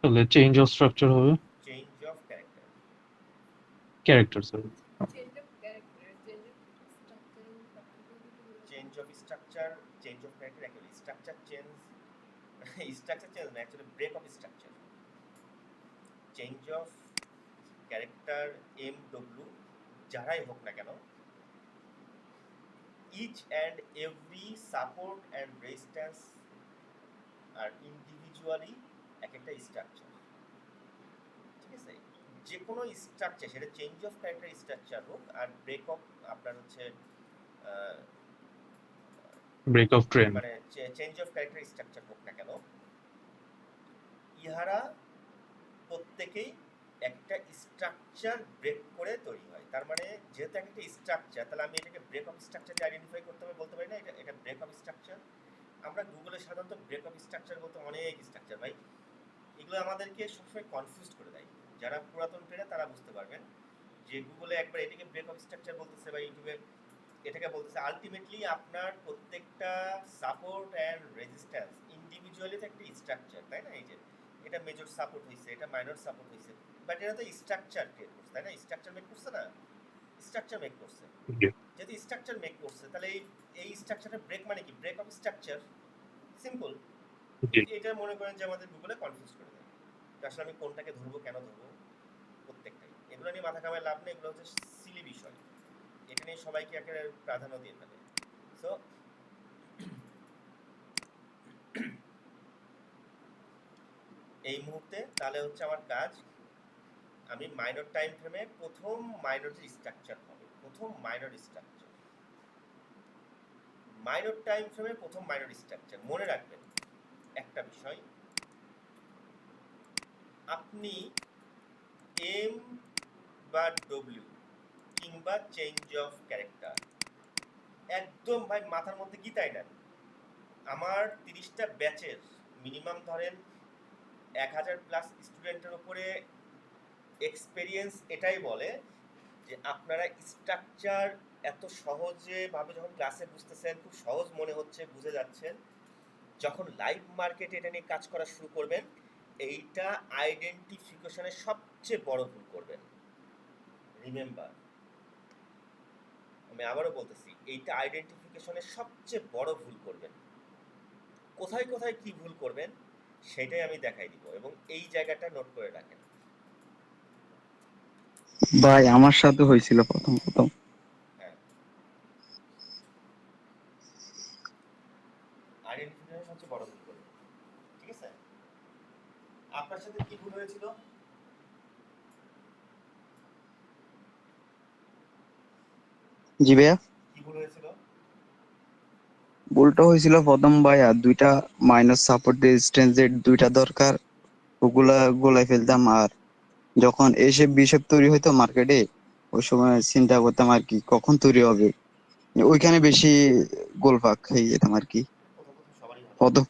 তাহলে চেঞ্জ অফ স্ট্রাকচার হবে, change of character. Character sir. Change of character, change of structure, change of structure, change of character একই, স্ট্রাকচার চেঞ্জ স্ট্রাকচার চেঞ্জ না, actually break of structure. Change of character M W যারাই হোক না কেন, each and every support and resistance আর individually এক একটা structure, ঠিক আছে? যে কোনো স্ট্রাকচার, সেটা চেঞ্জ অফ ক্যারেক্টার স্ট্রাকচার হোক আর ব্রেক অফ আপনার হচ্ছে ব্রেক অফ ট্রেন্ড। মানে চেঞ্জ অফ ক্যারেক্টার স্ট্রাকচার হোক না কেন, ইহারা প্রত্যেকেই একটা স্ট্রাকচার ব্রেক করে তৈরি হয়। তার মানে যেহেতু একটা স্ট্রাকচার, তাহলে আমি এটাকে ব্রেক অফ স্ট্রাকচার আইডেন্টিফাই করতে হবে, বলতে পারি না এটা ব্রেক অফ স্ট্রাকচার। আমরা গুগলে সাধারণত ব্রেক অফ স্ট্রাকচার বলতে অনেক স্ট্রাকচার ভাই, এগুলো আমাদেরকে সবসময় কনফিউজ করে দেয়। যারা পুরাতন ট্রেনার তারা বুঝতে পারবেন যে গুগলে একবার এটাকে ব্রেক অফ স্ট্রাকচার বলতেছে বা ইউটিউবে এটাকে বলতেছে, আলটিমেটলি আপনার প্রত্যেকটা সাপোর্ট অ্যান্ড রেজিস্ট্যান্স ইন্ডিভিজুয়ালি তো একটা স্ট্রাকচার, তাই না? এই যে এটা মেজর সাপোর্ট হয়েছে, এটা মাইনর সাপোর্ট হয়েছে, বাট এটা তো স্ট্রাকচার ক্রিয়েট করছে, তাই না? স্ট্রাকচার মেক করছে না, স্ট্রাকচার মেক করছে। যদি স্ট্রাকচার মেক করছে তাহলে এই স্ট্রাকচারের ব্রেক মানে কি? Break of structure, simple. এটা মনে করেন যে আমাদের গুগলে কনফিউজ করে দেয়। আসলে আমি কোনটাকে ধরবো, কেন ধরবো, প্রত্যেকটাই এগুলো নিয়ে মাথা কামায় লাভ নেই, এগুলো হচ্ছে সিলি বিষয়, এটা নিয়ে সবাইকে একেবারে প্রাধান্য দিয়ে ফেলে। সো এই মুহূর্তে তাহলে হচ্ছে আমার কাজ, আমি মাইনর টাইম ফ্রেমে প্রথম মাইনর স্ট্রাকচার হবে, প্রথম মাইনর স্ট্রাকচার, মাইনর টাইম ফ্রেমে প্রথম মাইনর স্ট্রাকচার। মনে রাখবেন একটা বিষয়, আপনি এম বা ডব্লিউ কিংবা চেঞ্জ অফ ক্যারেক্টার একদম ভাই মাথার মধ্যে গীতাই নেন। আমার 30টা ব্যাচের মিনিমাম ধরেন 1000+ স্টুডেন্টের উপরে এক্সপেরিয়েন্স এটাই বলে যে আপনারা স্ট্রাকচার এত সহজে ভাবে যখন ক্লাসে বুঝতেছেন, খুব সহজ মনে হচ্ছে, বুঝে যাচ্ছেন, যখন লাইভ মার্কেটে এটা নিয়ে কাজ করা শুরু করবেন, এইটা আইডেন্টিফিকেশনের সবচেয়ে বড় ভুল করবেন। রিমেম্বার, আমি আবারও বলতেছি, এইটা আইডেন্টিফিকেশনের সবচেয়ে বড় ভুল করবেন। কোথায় কোথায় কি ভুল করবেন সেটাই আমি দেখাই দিব, এবং এই জায়গাটা নোট করে রাখেন। ভাই আমার সাথে হয়েছিল প্রথম প্রথম। হ্যাঁ, আইডেন্টিফিকেশন সবচেয়ে বড় ভুল করবেন, ঠিক আছে? আপনার সাথে কি ভুল হয়েছিল? জি ভাইয়া, কি ভুল হয়েছিল? ভুলটা হয়েছিল প্রথম ভাইয়া, দুইটা মাইনাস সাপোর্ট রেজিস্ট্যান্স এর দুইটা দরকার, ওগুলা গোলাই ফেলতাম। আর যখন এসে বিশেপ তৈরি হইতো মার্কেটে, ওই সময় চিন্তা করতাম আর কি কখন তৈরি হবে, ওইখানে বেশি গোলপাক খেয়ে যেতাম আর কি। প্রথম প্রথম সবারই হবে। প্রথম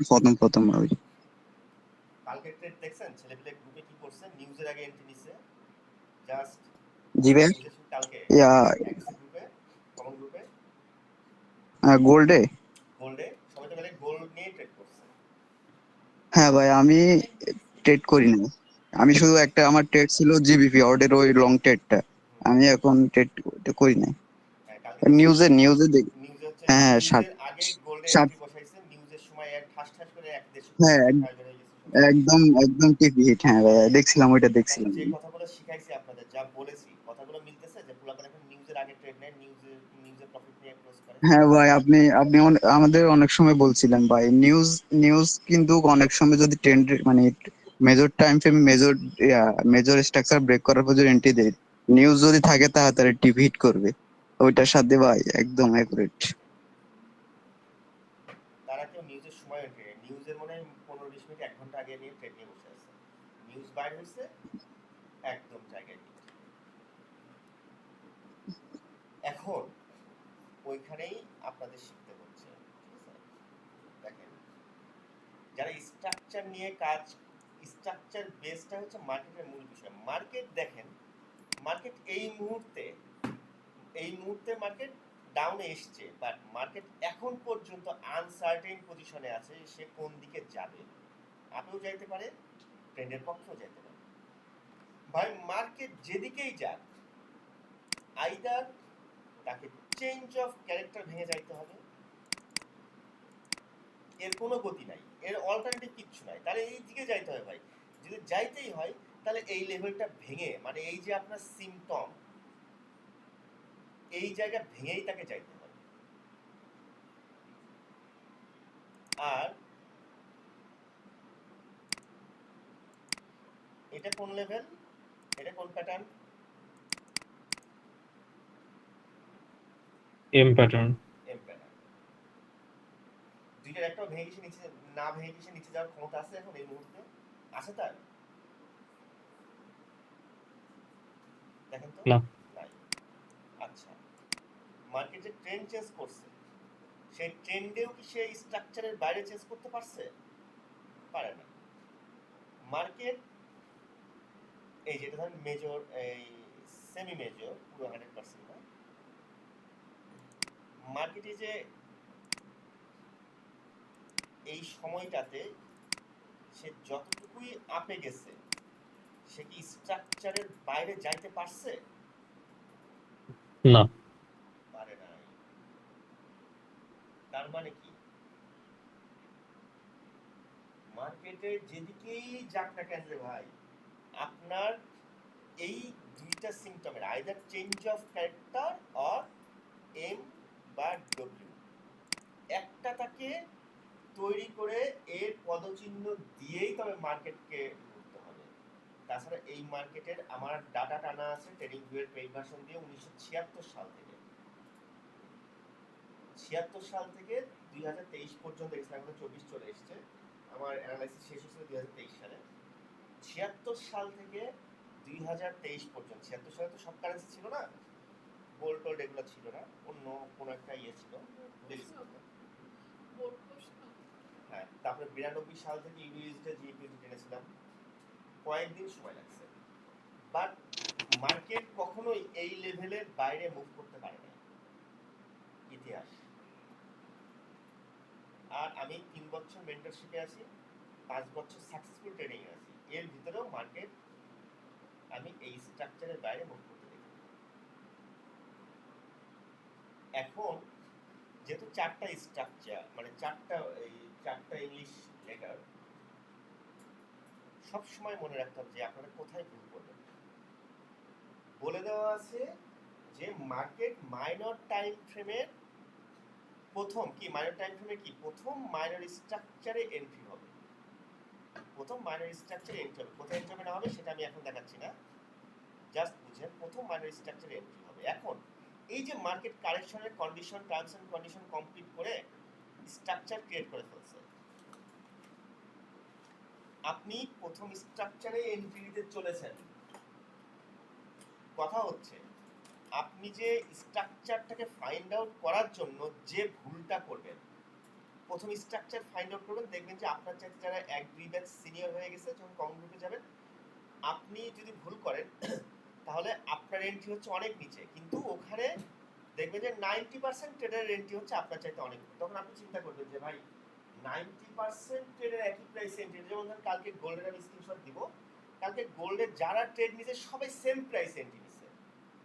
প্রথম প্রথম ওই কালকে ট্রেড দেখছেন ছেলেপেলে গ্রুপে কি করছে? নিউজের আগে এন্ট্রি নিছে, জাস্ট জি ভাইয়া, নিউজের কালকে ইয়া এক্সি গ্রুপে, কমন গ্রুপে, গোল্ডে। গোল্ডে সবাই তো খালি গোল্ড নিয়ে ট্রেড করছে। হ্যাঁ ভাই, আমি ট্রেড করি না, আমি শুধু একটা আমার ট্রেড ছিল জিবিপি অর্ডার, ওই লং ট্রেডটা। আমি এখন ট্রেড করি না। হ্যাঁ, কালকে দেখছেন নিউজে নিউজে দেখ। নিউজে হচ্ছে হ্যাঁ হ্যাঁ, নিউজের আগে গোল্ডে ষাট, এন্ট্রি বসাইছে, নিউজের সময় এক ঠাস ঠাস করে 1-1.5 হ্যাঁ টাকা বেড়ে গেছে সবাই। একদম একদম টিপি হিট। হ্যাঁ ভাই দেখছিলাম, ওইটা তাহলে দেখছিলাম। যে কথাগুলো শিখাইছি আপনাদের, যা বলেছি কথাগুলো মিলতেছে যে পোলাপান এখন নিউজের আগে ট্রেড নেয়, নিউজে প্রফিট নিয়ে ক্লোজ করে। হ্যাঁ ভাই, আপনি আপনি আমাদের অনেক সময় বলছিলেন ভাই, নিউজ নিউজ কিন্তু অনেক সময় যদি ট্রেন্ড মানে major time frame, major structure break করার পর যদি এন্ট্রি দেয়, নিউজ যদি থাকে তাড়াতাড়ি টিভি হিট করবে, ওইটার সাথে ভাই একদম অ্যাকুরেট। তারা কেউ নিউজের সময় এন্ট্রি নেয়, নিউজের মনে হয় 15-20 মিনিট 1 ঘন্টা আগে নিয়ে ট্রেড নিয়ে বসে আছে। নিউজ বাইর হয়েছে, একদম জায়গায় ঠিক। এখন ওইখানেই আপনাদের শিখতে হচ্ছে, ঠিক আছে? দেখেন, যারা স্ট্রাকচার নিয়ে কাজ, স্ট্রাকচার বেসটা হচ্ছে মার্কেটের মূল বিষয়। মার্কেট দেখেন, মার্কেট এই মুহূর্তে মার্কেট ডাউনে এসছে, বাট মার্কেট এখন পর্যন্ত আনসার্টেন পজিশনে আছে, সে কোন দিকে যাবে। আপনিও যাইতে পারে, ট্রেন্ডের পক্ষেও যাইতে পারে। ভাই মার্কেট যেদিকেই যাক, আইদার তাকে চেঞ্জ অফ ক্যারেক্টার ভেঙে যাইতে হবে, এর কোনো গতি নাই, এর অল্টারনেটিভ কিচ্ছু নাই, তাহলে এই দিকে যাইতে হবে ভাই। যদি যাইতেই হয় তাহলে এই লেভেলটা ভেঙে, মানে এই যে আপনার সিমটম, এই জায়গা ভেঙেই তাকে যাইতে হবে। আর এটা কোন লেভেল, এটা কোন pattern? M pattern. M pattern. দুইটার একটাও ভেঙে গেছে নিচে, না ভেঙে গেছে নিচে যাওয়ার ক্ষমতা আছে এখন এই মুহূর্তে? আছে তার? দেখেন তো। না। নাই। আচ্ছা, মার্কেট যে ট্রেন্ড চেঞ্জ করছে, সেই ট্রেন্ডেও কি সেই স্ট্রাকচারের বাইরে চেঞ্জ করতে পারছে? পারে না। মার্কেট এই যেটা ধরেন মেজর, এই সেমি মেজর, পুরো 100% না, মার্কেটে যে এই সময়টাতে সে যতটুকুই আপে গেছে, সে কি স্ট্রাকচারের বাইরে যাইতে পারছে? না। পারে নাই। তার মানে কি, মার্কেটে যেদিকেই যাক না কেন রে ভাই, আপনার এই দুইটা সিমটমের either change of character or M বা ডব্লিউ, একটা তাকে তৈরি করে এর পদচিহ্ন দিয়েই তবে মার্কেটকে ঘুরতে হবে। তাছাড়া এই মার্কেটের আমার ডাটা টানা আছে ট্রেডিং ভিউয়ের পেইড ভার্সন দিয়ে 1976 সাল থেকে, 76 সাল থেকে 2023 পর্যন্ত, এখন 24 চলে এসছে, আমার অ্যানালাইসিস শেষ হয়েছিল 2023 সালে। 76 সাল থেকে 2023 পর্যন্ত, 76 সালে তো সব কারেন্সি ছিল না, গোল্ড টোল্ড এগুলো ছিল না, অন্য কোনো একটা ইয়ে ছিল, হ্যাঁ। তারপরে 92 সাল থেকে ইউএসডি জিপিইউসি কিনেছিলাম, কয়েকদিন সময় লাগছে, বাট মার্কেট কখনোই এই লেভেলের বাইরে মুভ করতে পারে না, ইতিহাস। আর আমি 3 বছর মেন্টরশিপে আছি, 5 বছর সাকসেসফুল ট্রেডিং এ আছি, এর ভিতরেও মার্কেট আমি এই স্ট্রাকচারের বাইরে মুভ করতে দেখি। এখন যেহেতু 4টা স্ট্রাকচার, মানে 4টা ইংলিশ লেটার, সব সময় মনে রাখতে হবে যে আপনারা কোথায় ভুল করবেন। বলে দেওয়া আছে যে মার্কেট মাইনর টাইম ফ্রেমের প্রথম কি, মাইনর টাইম ফ্রেমে কি প্রথম মাইনর স্ট্রাকচারে এন্ট্রি হবে, প্রথম মাইনর স্ট্রাকচারে এন্ট্রি হবে। কোথায় এন্ট্রি হবে না হবে সেটা আমি এখন দেখাচ্ছি না, জাস্ট বুঝেন প্রথম মাইনর স্ট্রাকচারে এন্ট্রি হবে। এখন এই যে মার্কেট কারেকশনের condition, terms and condition complete করে স্ট্রাকচার ক্রিয়েট করে ফেলছে, আপনি প্রথম স্ট্রাকচারে এন্ট্রি নিতে চলেছেন। কথা হচ্ছে আপনি যে স্ট্রাকচারটাকে ফাইন্ড আউট করার জন্য যে ভুলটা করবেন, প্রথম স্ট্রাকচার ফাইন্ড আউট করবেন, দেখবেন যে আপনার চাইতে যারা 1-2 ব্যাচ সিনিয়র হয়ে গেছে, যখন কম গ্রুপে যাবেন, আপনি যদি ভুল করেন তাহলে আপনার এন্ট্রি হচ্ছে অনেক নিচে, কিন্তু ওখানে দেখবেন যে 90% ট্রেডারের এন্ট্রি হচ্ছে আপনার চাইতে অনেক। তখন আপনি চিন্তা করবেন যে ভাই 90% ট্রেডের একই প্রাইসে এন্ট্রি, যেমন ধরেন কালকে গোল্ডের আমি স্ক্রিনশট দিব, কালকে গোল্ডের যারা ট্রেড নিছে সবাই সেম প্রাইসে এন্ট্রি নিছে,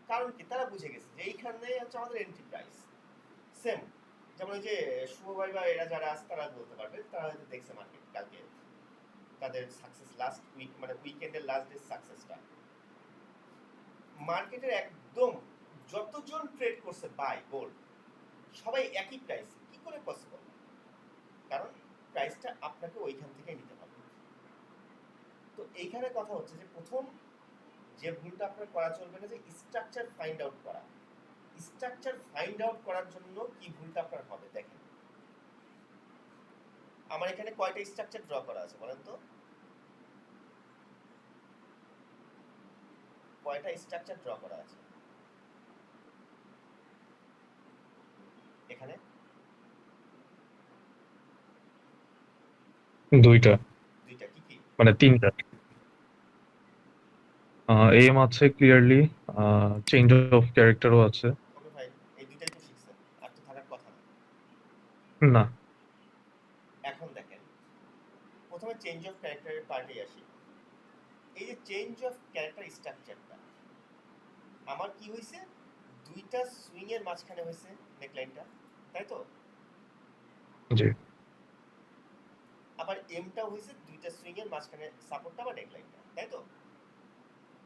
কারণ কি, তারা বুঝে গেছে যে এইখানেই হচ্ছে আমাদের এন্ট্রি প্রাইস সেম। যেমন ওই যে শুভ ভাই বা এরা যারা আছে তারা বলতে পারবে, তারা হয়তো দেখছে মার্কেট কালকে তাদের সাকসেস লাস্ট উইক, মানে উইকেন্ডের লাস্ট ডে সাকসেসটা, মার্কেটের একদম যতজন ট্রেড করছে বাই গোল্ড সবাই একই প্রাইস, কি করে পসিবল? কারণ প্রাইসটা আপনাকে ওইখান থেকে নিতে হবে। তো এইখানে কথা হচ্ছে যে প্রথম যে ভুলটা আপনার করা চলবে না, যে স্ট্রাকচার ফাইন্ড আউট করা। স্ট্রাকচার ফাইন্ড আউট করার জন্য কি ভুলটা আপনার হবে দেখেন, আমার এখানে কয়টা স্ট্রাকচার ড্র করা আছে বলেন তো? কয়টা স্ট্রাকচার ড্র করা আছে এখানে? দুইটা, দুইটা। কি কি? মানে তিনটা। এম আছে ক্লিয়ারলি, চেঞ্জ অফ ক্যারেক্টারও আছে। ওকে ভাই, এই দুইটাই তো শিখছেন, আর তো থাকার কথা না। না, এখন দেখেন, প্রথমে চেঞ্জ অফ ক্যারেক্টারের পার্টে আসি। এই যে চেঞ্জ অফ ক্যারেক্টার স্ট্রাকচারটা আমার কি হয়েছে, দুইটা সুইং এর মাঝখানে হয়েছে নেকলাইনটা, তাই তো? জি আবার এমটা হয়েছে দুইটা সুইং এর মাঝখানে সাপোর্টটা বা নেকলাইনটা, তাই তো?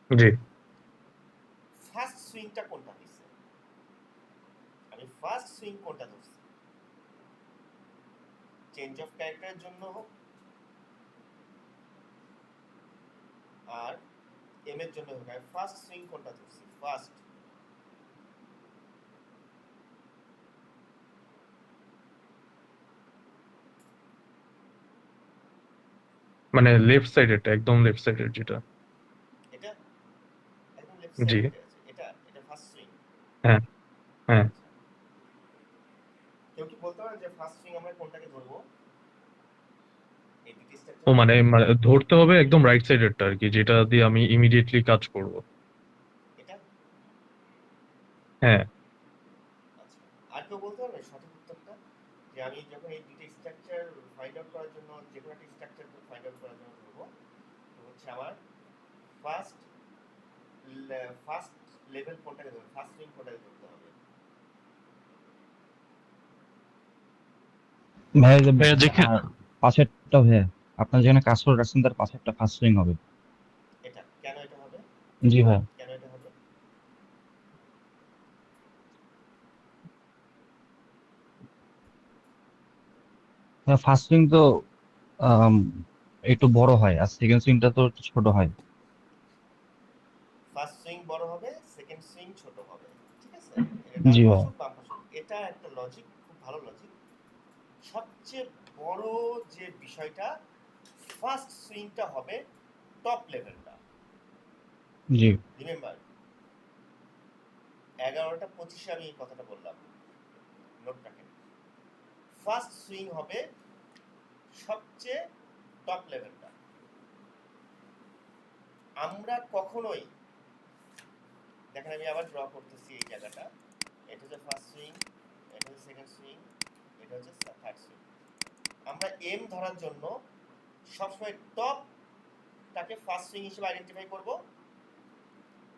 জি। ফার্স্ট সুইংটা কোনটা হয়েছে? আমি ফার্স্ট সুইং কোনটা ধরছি? চেঞ্জ অফ ক্যারেক্টারের জন্য হোক আর এম এর জন্য হোক, আমি ফার্স্ট সুইং কোনটা ধরছি? ফার্স্ট। মানে লেফট সাইডেরটা, একদম লেফট সাইডের যেটা। এটা একদম লেফট জি। সাইডে আছে, এটা এটা ফার্স্ট সুইং। হ্যাঁ হ্যাঁ। কেউ কি বলতে পারেন যে ফার্স্ট সুইং আমরা কোনটাকে ধরবো? এই দুটি ও স্ট্রাকচার মানে মানে ধরতে হবে একদম রাইট সাইডেরটা আর কি, যেটা দিয়ে আমি ইমিডিয়েটলি কাজ করব। এটা। হ্যাঁ। আচ্ছা, আর কেউ বলতে পারবে সঠিক উত্তরটা, যে আমি যখন এই দুটি স্ট্রাকচার ফাইন্ড আউট করার জন্য, যে কোনো একটা স্ট্রাকচার ফাইন্ড আউট করার জন্য ধরবো, তো হচ্ছে আমার ফার্স্ট ফার্স্ট লেভেল কোনটাকে ধরবে, ফার্স্ট সুইং কোনটাকে ধরতে হবে? ভাইয়া যে ভাইয়া দেখেন, পাশেরটা ভাইয়া, আপনার যেখানে কাসর রাখছেন তার পাশে একটা ফার্স্ট সুইং হবে। এটা কেন এটা হবে? জি ভাইয়া। কেন এটা হবে? হ্যাঁ, ফার্স্ট সুইং তো আম, একটু বড় হয় আর সেকেন্ড সুইংটা তো একটু ছোট হয়। ফার্স্ট সুইং বড় হবে, সেকেন্ড সুইং ছোট হবে, ঠিক আছে? এটা ডান জি পাশ ভাইয়া। হোক বাম পাশ হোক, এটা একটা লজিক, খুব ভালো লজিক। সবচেয়ে বড় যে বিষয়টা, ফার্স্ট সুইংটা হবে টপ লেভেলটা। জি। রিমেম্বার, 11:25 আমি এই কথাটা বললাম, নোট রাখেন। ফার্স্ট সুইং হবে সবচেয়ে টপ লেভেলটা। আমরা কখনোই, দেখেন আমি আবার ড্র করতেছি এই জায়গাটা, এটা হচ্ছে ফার্স্ট সুইং, এটা হচ্ছে সেকেন্ড সুইং, এটা হচ্ছে থার্ড সুইং। আমরা এম ধরার জন্য সবসময় টপটাকে ফার্স্ট সুইং হিসেবে আইডেন্টিফাই করব,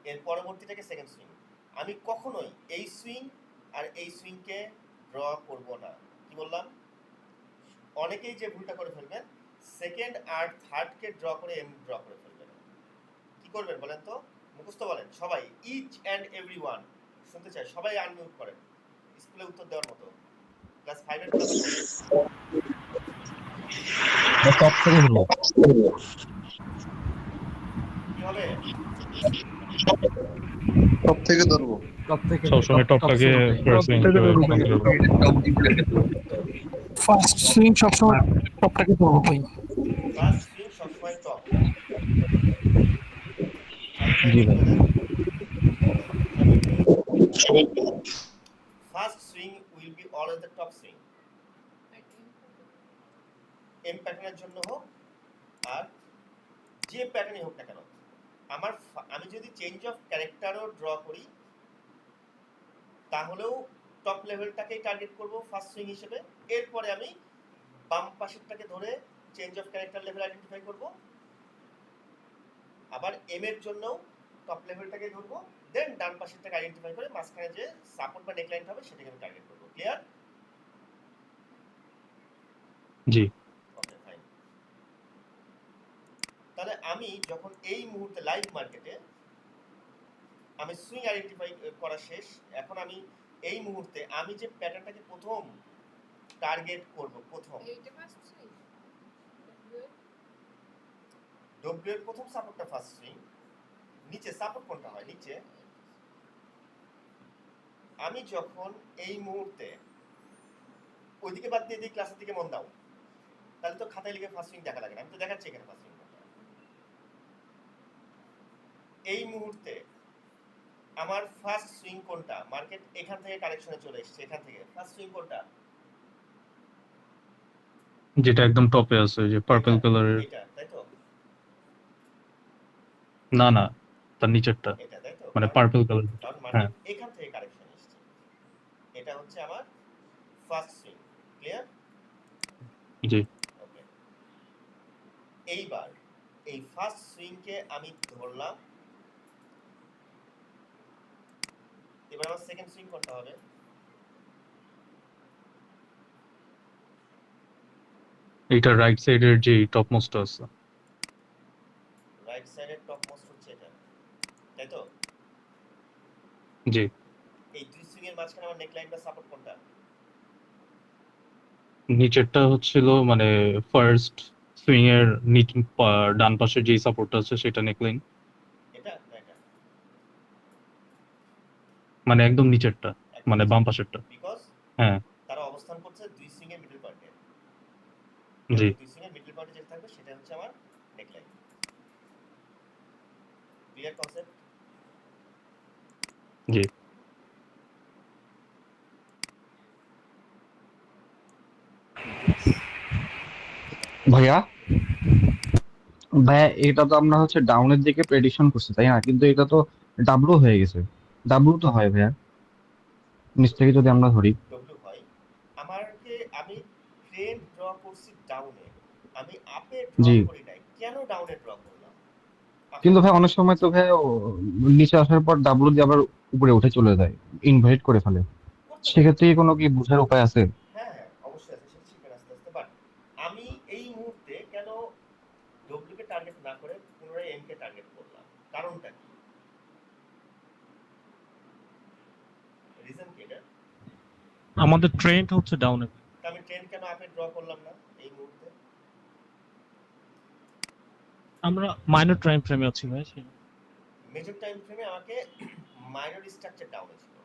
এর পরবর্তীটাকে সেকেন্ড সুইং। আমি কখনোই এই সুইং আর এই সুইংকে ড্র করব না। কি বললাম? অনেকেই যে ভুলটা করে ফেলবেন, সেকেন্ড আর থার্ডকে ড্র করে এম ড্র করে ফেলবেন। কি করবেন বলেন তো? মুখস্থ বলেন সবাই, ইচ অ্যান্ড এভরি ওয়ান। শুনতে চাই, সবাই আনমিউট করেন, স্কুলে উত্তর দেওয়ার মতো। ক্লাস 5 এর ক্লাস টপ থেকে হলো। কি হবে? টপ থেকে ধরবো। টপ থেকে সবসময় টপটাকে ফার্স্ট সুইং হিসেবে কনসিডার করব। ফার্স্ট সুইং সবসময় টপটাকে ধরবো ভাই। ফার্স্ট সুইং সবসময় টপ। জি ভাই। First swing will be always the top swing. M প্যাটার্নের জন্য হোক আর যে প্যাটার্নই হোক না কেন, আমি যদি চেঞ্জ অফ ক্যারেক্টারও ড্র করি, তাহলেও টপ লেভেলটাকেই টার্গেট করব ফার্স্ট সুইং হিসেবে। এরপরে আমি বাম পাশেরটাকে ধরে change of character level identify করব। আবার এম এর জন্যও টপ লেভেলটাকে ধরবো, দেন ডান পাশেরটাকে আইডেন্টিফাই করে মাঝখানে যে সাপোর্ট বা নেকলাইন হবে সেটাকে আমি টার্গেট করব। ক্লিয়ার? জি। Okay fine. তাহলে আমি যখন এই মুহূর্তে লাইভ মার্কেটে আমি সুইং আইডেন্টিফাই করা শেষ, এখন আমি এই মুহূর্তে আমি যে প্যাটার্নটাকে প্রথম টার্গেট করব, প্রথম এইটা ফার্স্ট সুইং। ডব্লিউ এর প্রথম সাপোর্টটা ফার্স্ট সুইং। নিচে সাপোর্ট কোনটা হয়? নিচে। আমি যখন এই মুহূর্তে ওইদিকে বাদ দিয়ে দিই, ক্লাসের দিকে মন দাও, তাহলে তো খাতায় লিখে ফার্স্ট সুইং দেখা লাগে না, আমি তো দেখাচ্ছি এখানে ফার্স্ট সুইং। এই মুহূর্তে আমার ফার্স্ট সুইং কোনটা? মার্কেট এখান থেকে কারেকশনে চলে এসেছে, এখান থেকে ফার্স্ট সুইং কোনটা? যেটা একদম টপে আছে, ওই যে পার্পল এটা, কালারের। এটা তাই তো? না না, তার নিচেরটা, এটা তাই তো? মানে কারণ পার্পল কালার। কারণ হ্যাঁ, মার্কেট এখান থেকে কারেকশন এসেছে। এটা হচ্ছে আমার ফার্স্ট সুইং। ক্লিয়ার? জি। ওকে। এইবার এই ফার্স্ট সুইংকে আমি ধরলাম। এবার আমার সেকেন্ড সুইং কোনটা হবে? এইটা রাইট সাইডের যে টপ মোস্ট আছে। রাইট সাইডের টপ মোস্ট হচ্ছে এটা, তাই তো? জি, এই দুই সুইং এর মাঝখানে আমার নেকলাইন বা সাপোর্ট কোনটা? নিচেরটা হচ্ছিল মানে ফার্স্ট সুইং এর ডান পাশে যে সাপোর্টটা আছে সেটা নেকলাইন, এটা না এটা? মানে একদম নিচেরটা, মানে বাম পাশেরটা। বিকজ হ্যাঁ, তারা অবস্থান করছে দুই সুইং এর মিডল পয়েন্টে। জি। দুই সুইং এর মিডল পয়েন্টে যেটা থাকবে সেটা হচ্ছে আমার নেকলাইন। Clear concept? জি। ভাইয়া ভাইয়া এটা তো আমরা হচ্ছে ডাউনের দিকে প্রেডিকশন করছি তাই না, কিন্তু এটা তো ডাব্লু হয়ে গেছে। ডাব্লু তো হয় ভাইয়া নিচ থেকে যদি আমরা ধরি। ডব্লিউ হয়। আমি ট্রেন্ড ড্র করছি ডাউনে, আমি আপে ড্র জি, করি নাই। কেন ডাউনে ড্র করলাম? কিন্তু ভাই অনেক সময় তো ভাই নিচে আসার পর ডাব্লু দিয়ে আবার উপরে উঠে চলে যায়, ইনভাইট করে ফেলে। করতে পারে। সেক্ষেত্রে কি কোনো কি বোঝার উপায় আছে? হ্যাঁ হ্যাঁ অবশ্যই আছে, সেটা শিখবেন আস্তে আস্তে। বাট আমি এই মুহূর্তে কেন ডব্লিউ কে টার্গেট না করে পুনরায় এম কে টার্গেট করলাম? কারণটা কি? রিজন কি এটা? আমাদের ট্রেন্ড হচ্ছে ডাউনে। তা আমি ট্রেন্ড কেন আপে ড্র করলাম না এই মুহূর্তে? আমরা মাইনর টাইম ফ্রেমে আছি ভাই। মেজর টাইম ফ্রেমে আমাকে মাইনর স্ট্রাকচার ডাউনে ছিল,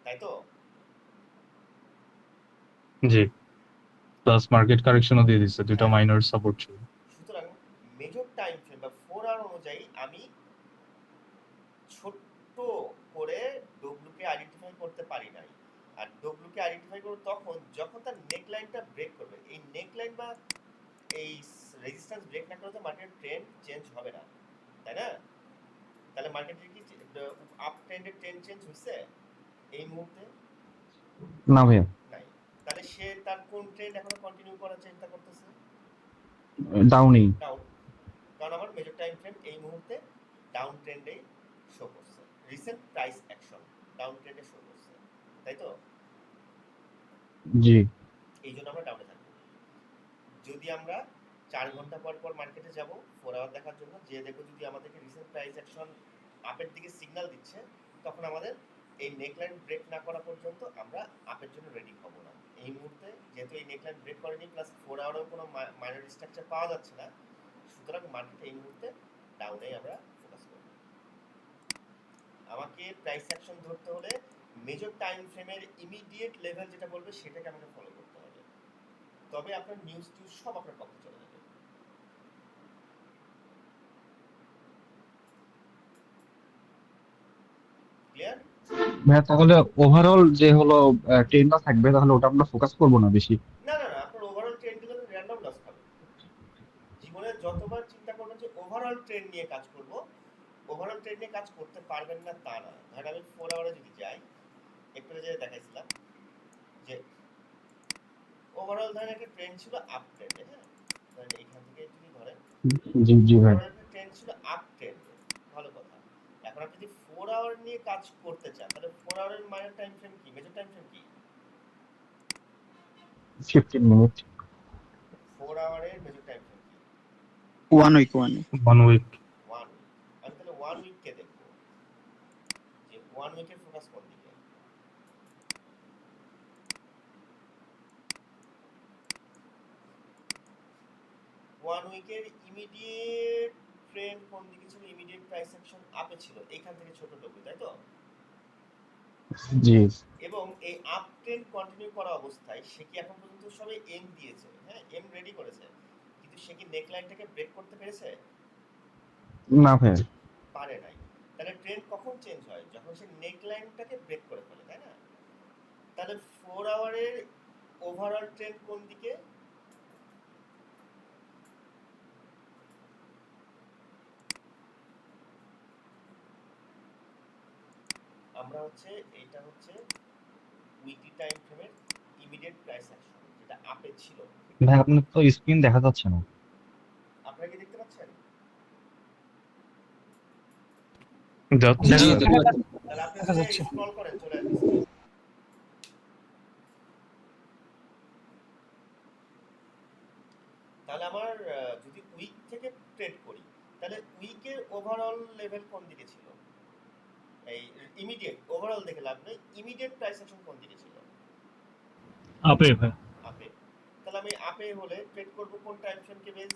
তাই তো? জি, প্লাস মার্কেট কারেকশনও দিয়ে দিচ্ছে, দুইটা হ্যাঁ। মাইনর সাপোর্ট ছিল। সুতরাং মেজর টাইম ফ্রেম বা 4 আওয়ার অনুযায়ী আমি ছোট্ট করে ডব্লিউ কে আইডেন্টিফাই করতে পারি নাই। আর ডব্লিউ কে আইডেন্টিফাই করব তখন যখন তার নেকলাইনটা ব্রেক করবে। এই নেকলাইন বা এই রেজিস্ট্যান্স ব্রেক না করলে তো মার্কেট ট্রেন্ড চেঞ্জ হবে না, তাই না? তাহলে মার্কেটের কি আপ ট্রেন্ডের ট্রেন্ড চেঞ্জ হয়েছে এই মুহূর্তে? না ভাইয়া, নাই। তাহলে সে তার কোন ট্রেন্ড এখনো কন্টিনিউ করার চিন্তা করতেছে? ডাউনই। ডাউন। কারণ আমার মেজর টাইম ফ্রেম এই মুহূর্তে ডাউন ট্রেন্ডেই শো করছে। রিসেন্ট প্রাইস অ্যাকশন ডাউন ট্রেন্ডে শো করছে, তাই তো? জি, এই জন্য আমরা ডাউনে থাকবো। যদি আমরা 4 ঘন্টা পর পর মার্কেটে যাব 4 আওয়ার দেখার জন্য, যে দেখো যদি আমাদেরকে রিসেন্ট প্রাইস অ্যাকশন আপের দিকে সিগন্যাল দিচ্ছে, তখন আমাদের এই নেকলাইন ব্রেক না করা পর্যন্ত আমরা আপের জন্য রেডি হব না। এই মুহূর্তে যেহেতু এই নেকলাইন ব্রেক করেনি, প্লাস 4 আওয়ারেও কোনো মাইনর স্ট্রাকচার পাওয়া যাচ্ছে না, সুতরাং মার্কেটে এই মুহূর্তে ডাউনেই আমরা ফোকাস করব। আমাকে প্রাইস অ্যাকশন ধরতে হলে মেজর টাইম ফ্রেমের ইমিডিয়েট লেভেল যেটা বলবে সেটাকে আমাকে ফলো করতে হবে, তবে আপনার নিউজ টিউজ সব আপনার পক্ষে চলে যাবে। ক্লিয়ার? ভাইয়া তাহলে ওভারঅল যে হলো ট্রেনটা থাকবে তাহলে ওটা আমরা ফোকাস করবো না বেশি। না না না, আপনার ওভারঅল ট্রেন্ড গুলো র্যান্ডম লস খাবে। জীবনে যতবার চিন্তা করবেন যে ওভারঅল ট্রেন্ড নিয়ে কাজ করব, ওভারঅল ট্রেন্ড নিয়ে কাজ করতে পারবেন না তা না। ধরেন আমি 4 আওয়ারে যদি যাই, একটু যে দেখাইছিলাম যে ওভারঅল ধরেন একটা ট্রেন্ড ছিল আপ ট্রেন্ডে, হ্যাঁ? ধরেন এইখান থেকে যদি ধরেন জি জি ভাই। ওভারঅল একটা ট্রেন্ড ছিল আপ ট্রেন্ডে, ভালো কথা। এখন আপনি যদি 4 আওয়ার নিয়ে কাজ করতে চান, তাহলে 4 আওয়ারের মাইনর টাইম ফ্রেম কি, মেজর টাইম ফ্রেম কি? 15 মিনিট। 4 আওয়ারের মেজর টাইম ফ্রেম কি? 1 উইক 1 উইক। 1 উইক। 1 উইক। আমি তাহলে 1 উইককে দেখব যে 1 উইকের ফোকাস কোন দিকে। ওয়ান উইকের ইমিডিয়েট ট্রেন্ড কোন দিকে ছিল? ইমিডিয়েট প্রাইস অ্যাকশন আপে ছিল, এইখান থেকে ছোট ডব্লিউ, তাই তো? জি, এবং এই আপ ট্রেন্ড কন্টিনিউ করা অবস্থায় সে কি এখন পর্যন্ত সবে এম দিয়েছে, হ্যাঁ এম রেডি করেছে, কিন্তু সে কি নেকলাইনটাকে ব্রেক করতে পেরেছে? না ভাইয়া। পারে নাই। তাহলে ট্রেন্ড কখন চেঞ্জ হয়? যখন সে নেক লাইনটাকে ব্রেক করে ফেলে, তাই না? তাহলে 4 আওয়ারের ওভারঅল ট্রেন্ড কোন দিকে? আমরা হচ্ছে এটা হচ্ছে উইকলি টাইম ফ্রেমের ইমিডিয়েট প্রাইস অ্যাকশন, যেটা আপে ছিল। ভাই আপনার তো স্ক্রিন দেখা যাচ্ছে না। আপনারা কি দেখতে পাচ্ছেন? যাচ্ছে দেখা জি, যাচ্ছে। তাহলে আপনি দেখা যদি যাচ্ছে। স্ক্রল করেন চলে আসবে screen। তাহলে আমার যদি উইক থেকে ট্রেড করি, তাহলে উইকের ওভারঅল লেভেল কোন দিকে ছিল? এই ইমিডিয়েট ওভারঅল দেখে লাভ নেই, ইমিডিয়েট প্রাইস অ্যাকশন কোন দিকে ছিল? আপে ভাই। আপে। তাহলে আমি আপে হলে ট্রেড করব কোন টাইম ফ্রেমকে বেস?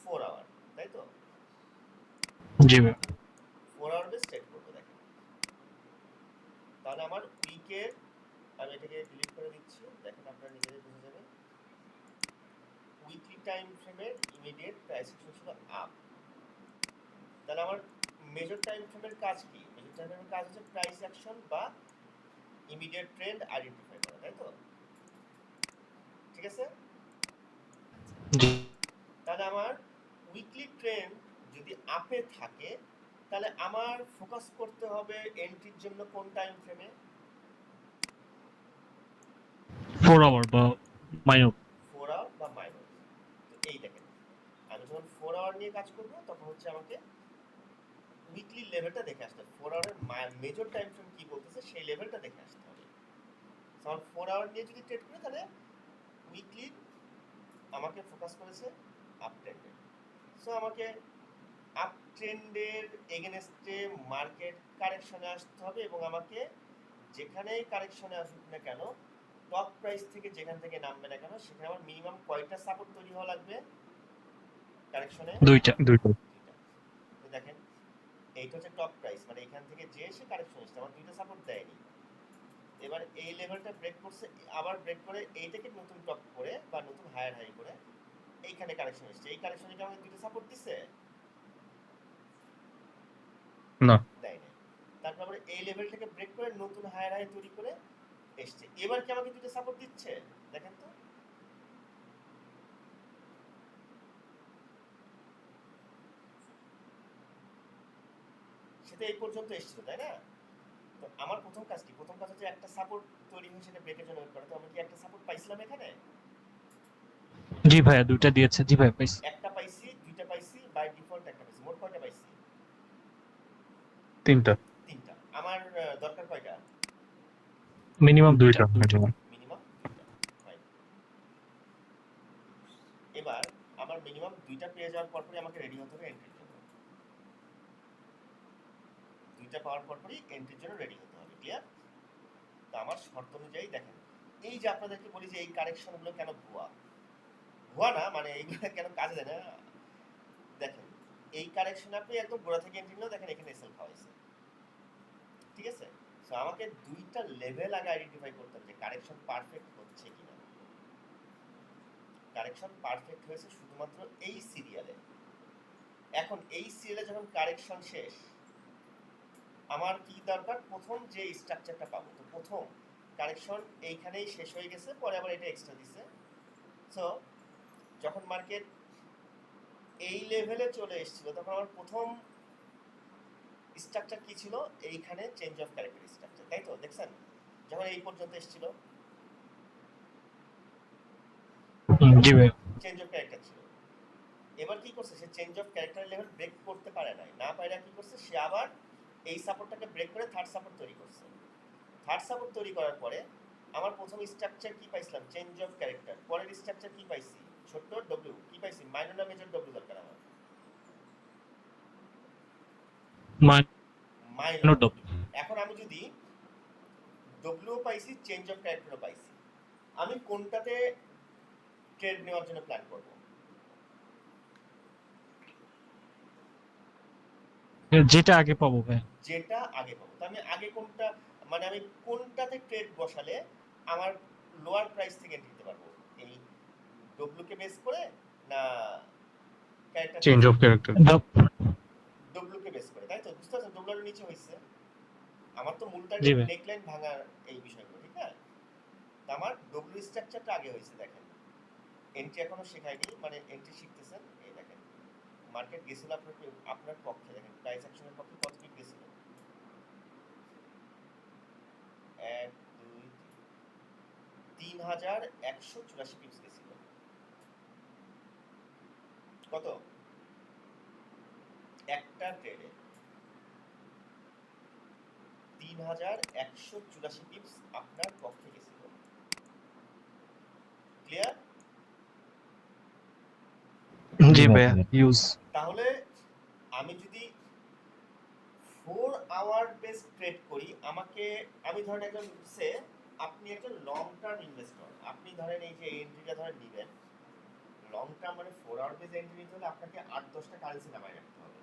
4 আওয়ার, তাই তো? জি ভাই। 4 আওয়ার বেস ট্রেড করব। দেখেন, তাহলে আমার উইকের, আমি এটাকে ডিলিট করে দিচ্ছি, দেখেন আপনারা নিজেরাই বুঝে যাবেন। উইকলি টাইম ফ্রেমের ইমিডিয়েট প্রাইস অ্যাকশন ছিল আপ। তাহলে আমার মেজর টাইম ফ্রেমের কাজ কি? মেজর টাইম ফ্রেমের কাজ হচ্ছে প্রাইস অ্যাকশন বা ইমিডিয়েট ট্রেন্ড আইডেন্টিফাই করা, তাই তো? ঠিক আছে? জি। তাহলে আমার উইকলি ট্রেন্ড যদি আপে থাকে, তাহলে আমার ফোকাস করতে হবে এন্ট্রির জন্য কোন টাইম ফ্রেমে? 4 আওয়ার বা মাইনর। 4 আওয়ার বা মাইনর। তো এই দেখেন, আমি যখন 4 আওয়ার নিয়ে কাজ করব তখন হচ্ছে আমাকে উইকলি লেভেলটা দেখে আসতে হবে। 4 আওয়ারের মেজর টাইম ফ্রেম কি বলতেছে সেই লেভেলটা দেখে আসতে হবে। আমার 4 আওয়ার নিয়ে যদি ট্রেড করি, তাহলে উইকলি আমাকে ফোকাস করেছে আপ ট্রেন্ডে। সো আমাকে আপ ট্রেন্ডের এগেনস্টে মার্কেট কারেকশনে আসতে হবে, এবং আমাকে যেখানেই কারেকশনে আসুক না কেন, টপ প্রাইস থেকে যেখান থেকে নামবে না কেন, সেখানে আমার মিনিমাম কয়টা সাপোর্ট তৈরি হওয়া লাগবে কারেকশনে? দুইটা। দুইটা। তো দেখেন, এইটা হচ্ছে টপ প্রাইস, মানে এখান থেকে যে এসে কারেকশন এসছে, আমার দুইটা সাপোর্ট দেয়নি। এবার এই লেভেলটা ব্রেক করছে, আবার ব্রেক করে এইটাকে নতুন টপ করে বা নতুন হায়ার হাই করে এইখানে কারেকশন এসছে। এই কারেকশনে কি আমাকে দুইটা সাপোর্ট দিছে? না। দেয় নাই। তারপর আবার এই লেভেলটাকে ব্রেক করে নতুন হায়ার হাই তৈরি করে এসছে। এবার কি আমাকে দুইটা সাপোর্ট দিচ্ছে? দেখেন তো। সেটা এই পর্যন্ত এসেছিল, তাই না? তো আমার প্রথম কাজ কি? প্রথম কাজ হচ্ছে একটা সাপোর্ট তৈরি হয়ে সেটা ব্রেকের জন্য ওয়েট করা। তো আমি কি একটা সাপোর্ট পাইছিলাম এখানে? জি ভাইয়া, দুইটা দিয়েছে। জি ভাই, পাইছি। একটা পাইছি, দুইটা পাইছি, বাই ডিফল্ট একটা পাইছি। মোট কয়টা পাইছি? তিনটা। তিনটা। আমার দরকার কয়টা? মিনিমাম দুইটা। মিনিমাম দুইটা। Fine. এবার আমার মিনিমাম দুইটা পেয়ে যাওয়ার পরপরই আমাকে রেডি হতে হবে এন্ট্রির জন্য। দুইটা পাওয়ার পরপরই এন্ট্রির জন্য রেডি হতে হবে। ক্লিয়ার? তো আমার শর্ত অনুযায়ী দেখেন, এই যে আপনাদেরকে বলি যে এই কারেকশনগুলো কেন ভুয়া, ভুয়া না মানে এইগুলো কেন কাজে দেয় না। দেখেন, এই কারেকশন আপনি একদম গোড়া থেকে এন্ট্রি নিলেও দেখেন এখানে এসএল খাওয়া হয়েছে। ঠিক আছে? সো আমাকে দুইটা লেভেল আগে আইডেন্টিফাই করতে হবে যে কারেকশন পারফেক্ট হচ্ছে কিনা। কারেকশন পারফেক্ট হয়েছে শুধুমাত্র এই সিরিয়ালে। এখন এই সিরিয়ালে যখন কারেকশন শেষ, আমার কি দরকার? প্রথম যে স্ট্রাকচারটা পাবো, তো প্রথম কারেকশন এইখানেই শেষ হয়ে গেছে, পরে আবার এটা এক্সট্রা দিছে। সো যখন মার্কেট এই লেভেলে চলে এসেছিল, তখন আমার প্রথম স্ট্রাকচার কি ছিল? এইখানে চেঞ্জ অফ ক্যারেক্টার স্ট্রাকচার, তাই তো? দেখছেন যখন এই পর্যন্ত এসেছিল জি ভাই। চেঞ্জ অফ ক্যারেক্টার ছিল। এবার কি করছে? সে change of character level break করতে পারে নাই, না পারে কি করছে? সে আবার এই সাপোর্টটাকে ব্রেক করে থার্ড সাপোর্ট তৈরি করছে। থার্ড সাপোর্ট তৈরি করার পরে আমার প্রথম স্ট্রাকচার কি পাইছিলাম? Change of character. পরের স্ট্রাকচার কি পাইছি? ছোট্ট ডব্লিউ। কি পাইছি? মাইনর না মেজর ডব্লিউ দরকার আমার? Minor minor W. এখন আমি যদি ডব্লিউ পাইছি, চেঞ্জ অফ ক্যারেক্টারও পাইছি, আমি কোনটাতে ট্রেড নেওয়ার জন্য প্ল্যান করব? যেটা আগে পাবো ভাই। যেটা আগে পাবো। তো আমি আগে কোনটা, মানে আমি কোনটাতে ট্রেড বসালে আমার লোয়ার প্রাইস থেকে নিতে পারবো? এই ডব্লিউ কে বেস করে না character? Change of character. W K base করে, তাই তো? বুঝতে পারছেন? ডাবলার নিচে হয়েছে। আমার তো মূল জি টার্গেট ভাই। নেকলাইন ভাঙার এই বিষয়গুলো, ঠিক আছে? তা আমার ডব্লিউ স্ট্রাকচারটা আগে হয়েছে। দেখেন এন্ট্রি এখনো শেখায়নি, মানে এন্ট্রি শিখতেছেন। এই দেখেন মার্কেট গেছিল আপনার পক্ষে, দেখেন প্রাইস অ্যাকশনের পক্ষে কত পিপ গেছিল, 1 2 3184 পিপস গেছিল। কত? একটা ট্রেডে 3184 পিপস আপনার পক্ষে গেছিল। ক্লিয়ার? জি ভাইয়া, ইউজ। তাহলে আমি যদি 4 আওয়ার বেস ট্রেড করি, আমি ধরেন একজন আপনি একজন লং টার্ম ইনভেস্টর, আপনি ধরেন এই যে এন্ট্রিটা ধরেন নেবেন লং টার্ম, মানে 4 আওয়ার বেস এন্ট্রি নিতে হলে আপনাকে 8-10টা কারেন্সি নামায় রাখতে হবে।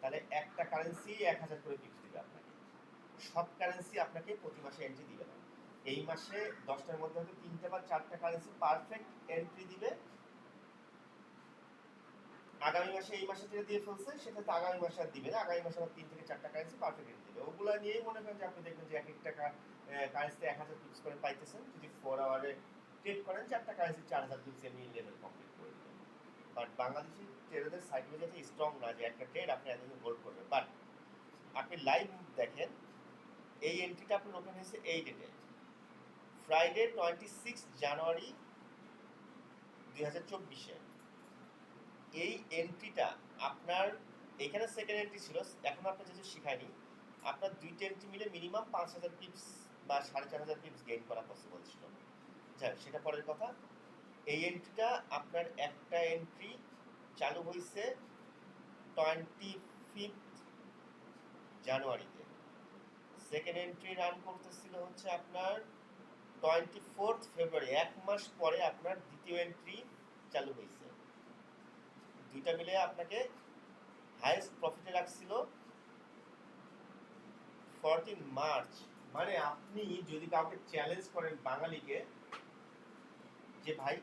তাহলে একটা কারেন্সি 1000 করে পিপস দিবে আপনাকে। সব কারেন্সি আপনাকে প্রতি মাসে এন্ট্রি দিবে না। এই মাসে 10টার মধ্যে হয়তো 3টা বা 4টা কারেন্সি পারফেক্ট এন্ট্রি দিবে। আগামী মাসে এই মাসে যেটা দিয়ে ফেলছে সেটা তো আগামী মাসে আর দিবে না, আগামী মাসে আবার 3 থেকে 4টা কারেন্সি পারফেক্ট এন্ট্রি দিবে। ওগুলা নিয়েই মনে করেন যে আপনি দেখবেন যে এক একটা কারেন্সি 1000 পিপস করে পাইতেছেন। যদি 4 আওয়ারে ট্রেড করেন 4টা কারেন্সি 4000 পিপস এমনি লেভেল কমপ্লিট করে দিবেন। বাট বাংলাদেশি ট্রেডারদের সাইকোলজি স্ট্রং না যে একটা ট্রেড আপনি এতদিন হোল্ড করবেন। বাট আপনি লাইভ দেখেন, এই এন্ট্রিটা আপনার ওপেন হয়েছে এই ডেটে, ফ্রাইডে 26 জানুয়ারি 2024-এ। এই এন্ট্রিটা আপনার এখানে সেকেন্ড এন্ট্রি ছিল, এখন আপনার যেহেতু শিখায়নি, আপনার দুইটা এন্ট্রি মিলে মিনিমাম 5000 পিপস বা 4500 পিপস গেইন করা পসিবল ছিল। যাক সেটা পরের কথা। এই এন্ট্রিটা আপনার একটা এন্ট্রি চালু হয়েছে 25 জানুয়ারিতে, সেকেন্ড এন্ট্রি রান করতেছিল হচ্ছে আপনার 24 ফেব্রুয়ারি, এক মাস পরে আপনার দ্বিতীয় এন্ট্রি চালু হয়েছে। দুইটা মিলে আপনাকে হাইয়েস্ট প্রফিটে রাখছিল 14 মার্চ। মানে আপনি যদি কাউকে চ্যালেঞ্জ করেন বাঙালিকে যে ভাই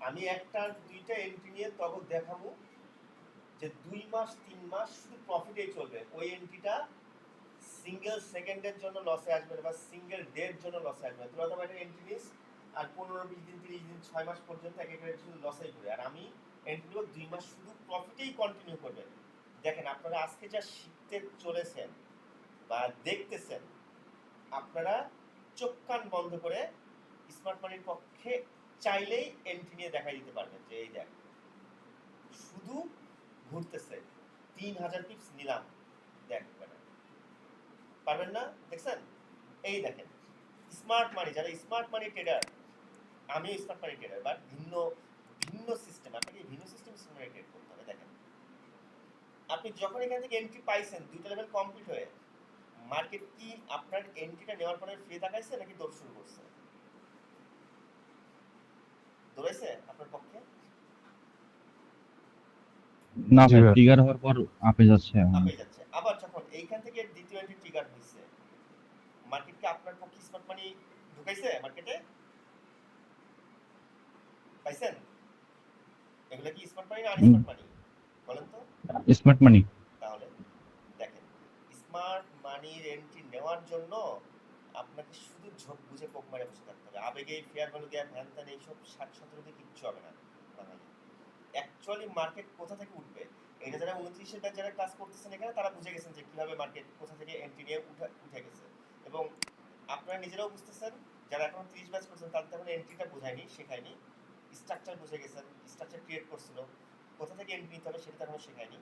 আমি একটা দুইটা এন্ট্রি নিয়ে তখন দেখাবো যে 2 মাস 3 মাস শুধু প্রফিটেই চলবে, ওই এন্ট্রিটা সিঙ্গেল সেকেন্ডের জন্য লসে আসবে না বা সিঙ্গেল ডের জন্য লসে আসবে না। তোরা তো একটা এন্ট্রি নিস আর 15-20 দিন 30 দিন 6 মাস পর্যন্ত এক একটা শুধু লসেই করে, আর আমি এন্ট্রি নিব 2 মাস শুধু প্রফিটেই কন্টিনিউ করবে। দেখেন আপনারা আজকে যা শিখতে চলেছেন বা দেখতেছেন, আপনারা চোখ কান বন্ধ করে স্মার্ট মানির পক্ষে চাইলেই এন্ট্রি নিয়ে দেখাই দিতে পারবেন যে এই দেখ শুধু ঘুরতেছে 3000 পিপস নিলাম, দেখ পারবেন না? দেখছেন? এই দেখেন স্মার্ট মানি, যারা স্মার্ট মানি ট্রেডার, আমিও স্মার্ট মানি ট্রেডার, বাট ভিন্ন ভিন্ন সিস্টেম। আপনাকে ভিন্ন সিস্টেম ট্রেড করতে হবে। দেখেন আপনি যখন এখান থেকে এন্ট্রি পাইছেন দুইটা লেভেল কমপ্লিট হয়ে, মার্কেট কি আপনার এন্ট্রিটা নেওয়ার পরে ফ্রি দেখাইছে নাকি দৌড় শুরু করছে? দৌড়াইছে আপনার পক্ষে? না ভাই, ট্রিগার হওয়ার পর আপে যাচ্ছে। আপে যাচ্ছে। আবার যখন এইখান থেকে দ্বিতীয় এন্ট্রি ট্রিগার হইছে, মার্কেট কি আপনার পক্ষে স্মার্ট মানি ঢুকাইছে মার্কেটে? পাইছেন? এগুলা কি স্মার্ট মানি না আনস্মার্ট মানি বলেন তো? স্মার্ট মানি। তাহলে দেখেন স্মার্ট মানির এন্ট্রি নেওয়ার জন্য আপনাকে শুধু ঝোঁক বুঝে কোক মারে বসে থাকতে হবে। আবেগে ফেয়ার ভ্যালু গ্যাপ হ্যান ত্যান এইসব 60-70 দিয়ে কিচ্ছু হবে না। অ্যাকচুয়ালি মার্কেট কোথা থেকে উঠবে, এটা যারা 29-এর ব্যাচ যারা ক্লাস করতেছেন এখানে তারা বুঝে গেছেন যে কিভাবে মার্কেট কোথা থেকে এন্ট্রি নিয়ে উঠে গেছে, এবং আপনারা নিজেরাও বুঝতেছেন। যারা এখন 30 ব্যাচ করছেন তাদের তখন এন্ট্রিটা বোঝায়নি, শেখায়নি, স্ট্রাকচার বুঝে গেছেন, স্ট্রাকচার ক্রিয়েট করছিল, কোথা থেকে এন্ট্রি নিতে হবে সেটা তখন শেখায়নি।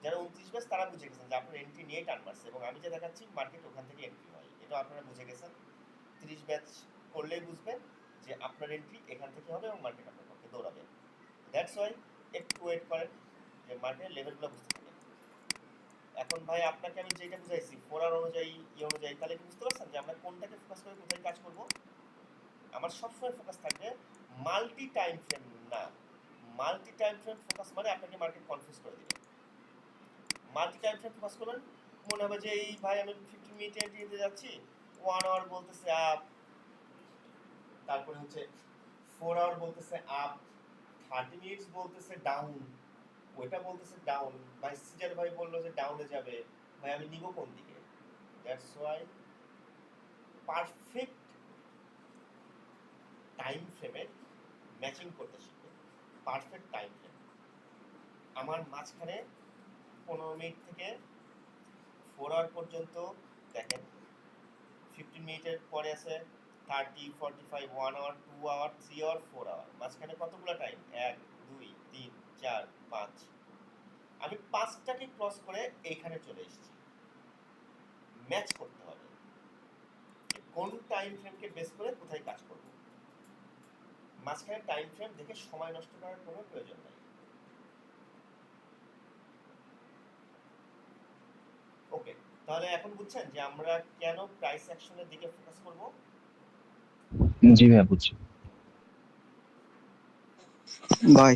যারা 29 ব্যাচ তারা বুঝে গেছেন যে আপনার এন্ট্রি নিয়েই টান মারছে, এবং আমি যে দেখাচ্ছি মার্কেট ওখান থেকে এন্ট্রি হয়, এটা আপনারা বুঝে গেছেন। 30 ব্যাচ করলেই বুঝবেন যে আপনার এন্ট্রি এখান থেকে হবে এবং মার্কেট আপনার পক্ষে দৌড়াবে। দ্যাটস ওয়াই একটু ওয়েট করেন যে মার্কেটের লেভেলগুলো বুঝতে পারবেন। এখন ভাই আপনাকে আমি যেটা বুঝাইছি 4 আওয়ার অনুযায়ী অনুযায়ী, তাহলে কি বুঝতে পারছেন যে আমরা কোনটাকে ফোকাস করে কোথায় কাজ করব? আমার সবসময় ফোকাস থাকবে মাল্টি টাইম ফ্রেম না। মাল্টি টাইম ফ্রেম ফোকাস মানে আপনাকে মার্কেট কনফিউজ করে দিবে। মাল্টি টাইম ফ্রেম ফোকাস করবেন, মনে হবে যে এই ভাই আমি 15 মিনিট এন্ট্রি দিতে যাচ্ছি, 1 আওয়ার বলতেছে আপ, তারপরে হচ্ছে 4 আওয়ার বলতেছে আপ, 30 মিনিটস বলতেছে ডাউন, ওইটা বলতেছে ডাউন, ভাই সিজার ভাই বললো যে ডাউনে যাবে, ভাই আমি নিব কোন দিকে? দ্যাটস ওয়াই পারফেক্ট টাইম ফ্রেমে ম্যাচিং করতে শিখবে। পারফেক্ট টাইম ফ্রেম আমার মাঝখানে 15 মিনিট থেকে 4 আওয়ার পর্যন্ত দেখেন, 15 মিনিটের পরে আছে 30, 45, 1 আওয়ার, 2 আওয়ার, 3 আওয়ার, 4 আওয়ার। মাঝখানে কতগুলো টাইম? 1, 2, 3, 4, 5। আমি 5টাকে ক্রস করে এইখানে চলে এসেছি। ম্যাচ করতে হবে কোন টাইম ফ্রেমকে বেস করে কোথায় কাজ করব। মাঝখানে টাইম ফ্রেম দেখে সময় নষ্ট করার কোনো প্রয়োজন নাই। ওকে, তাহলে এখন বুঝছেন যে আমরা কেন প্রাইস অ্যাকশনের দিকে ফোকাস করব? জি ভাইয়া বুঝছি। ভাই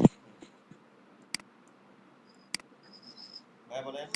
ভাই বলেন।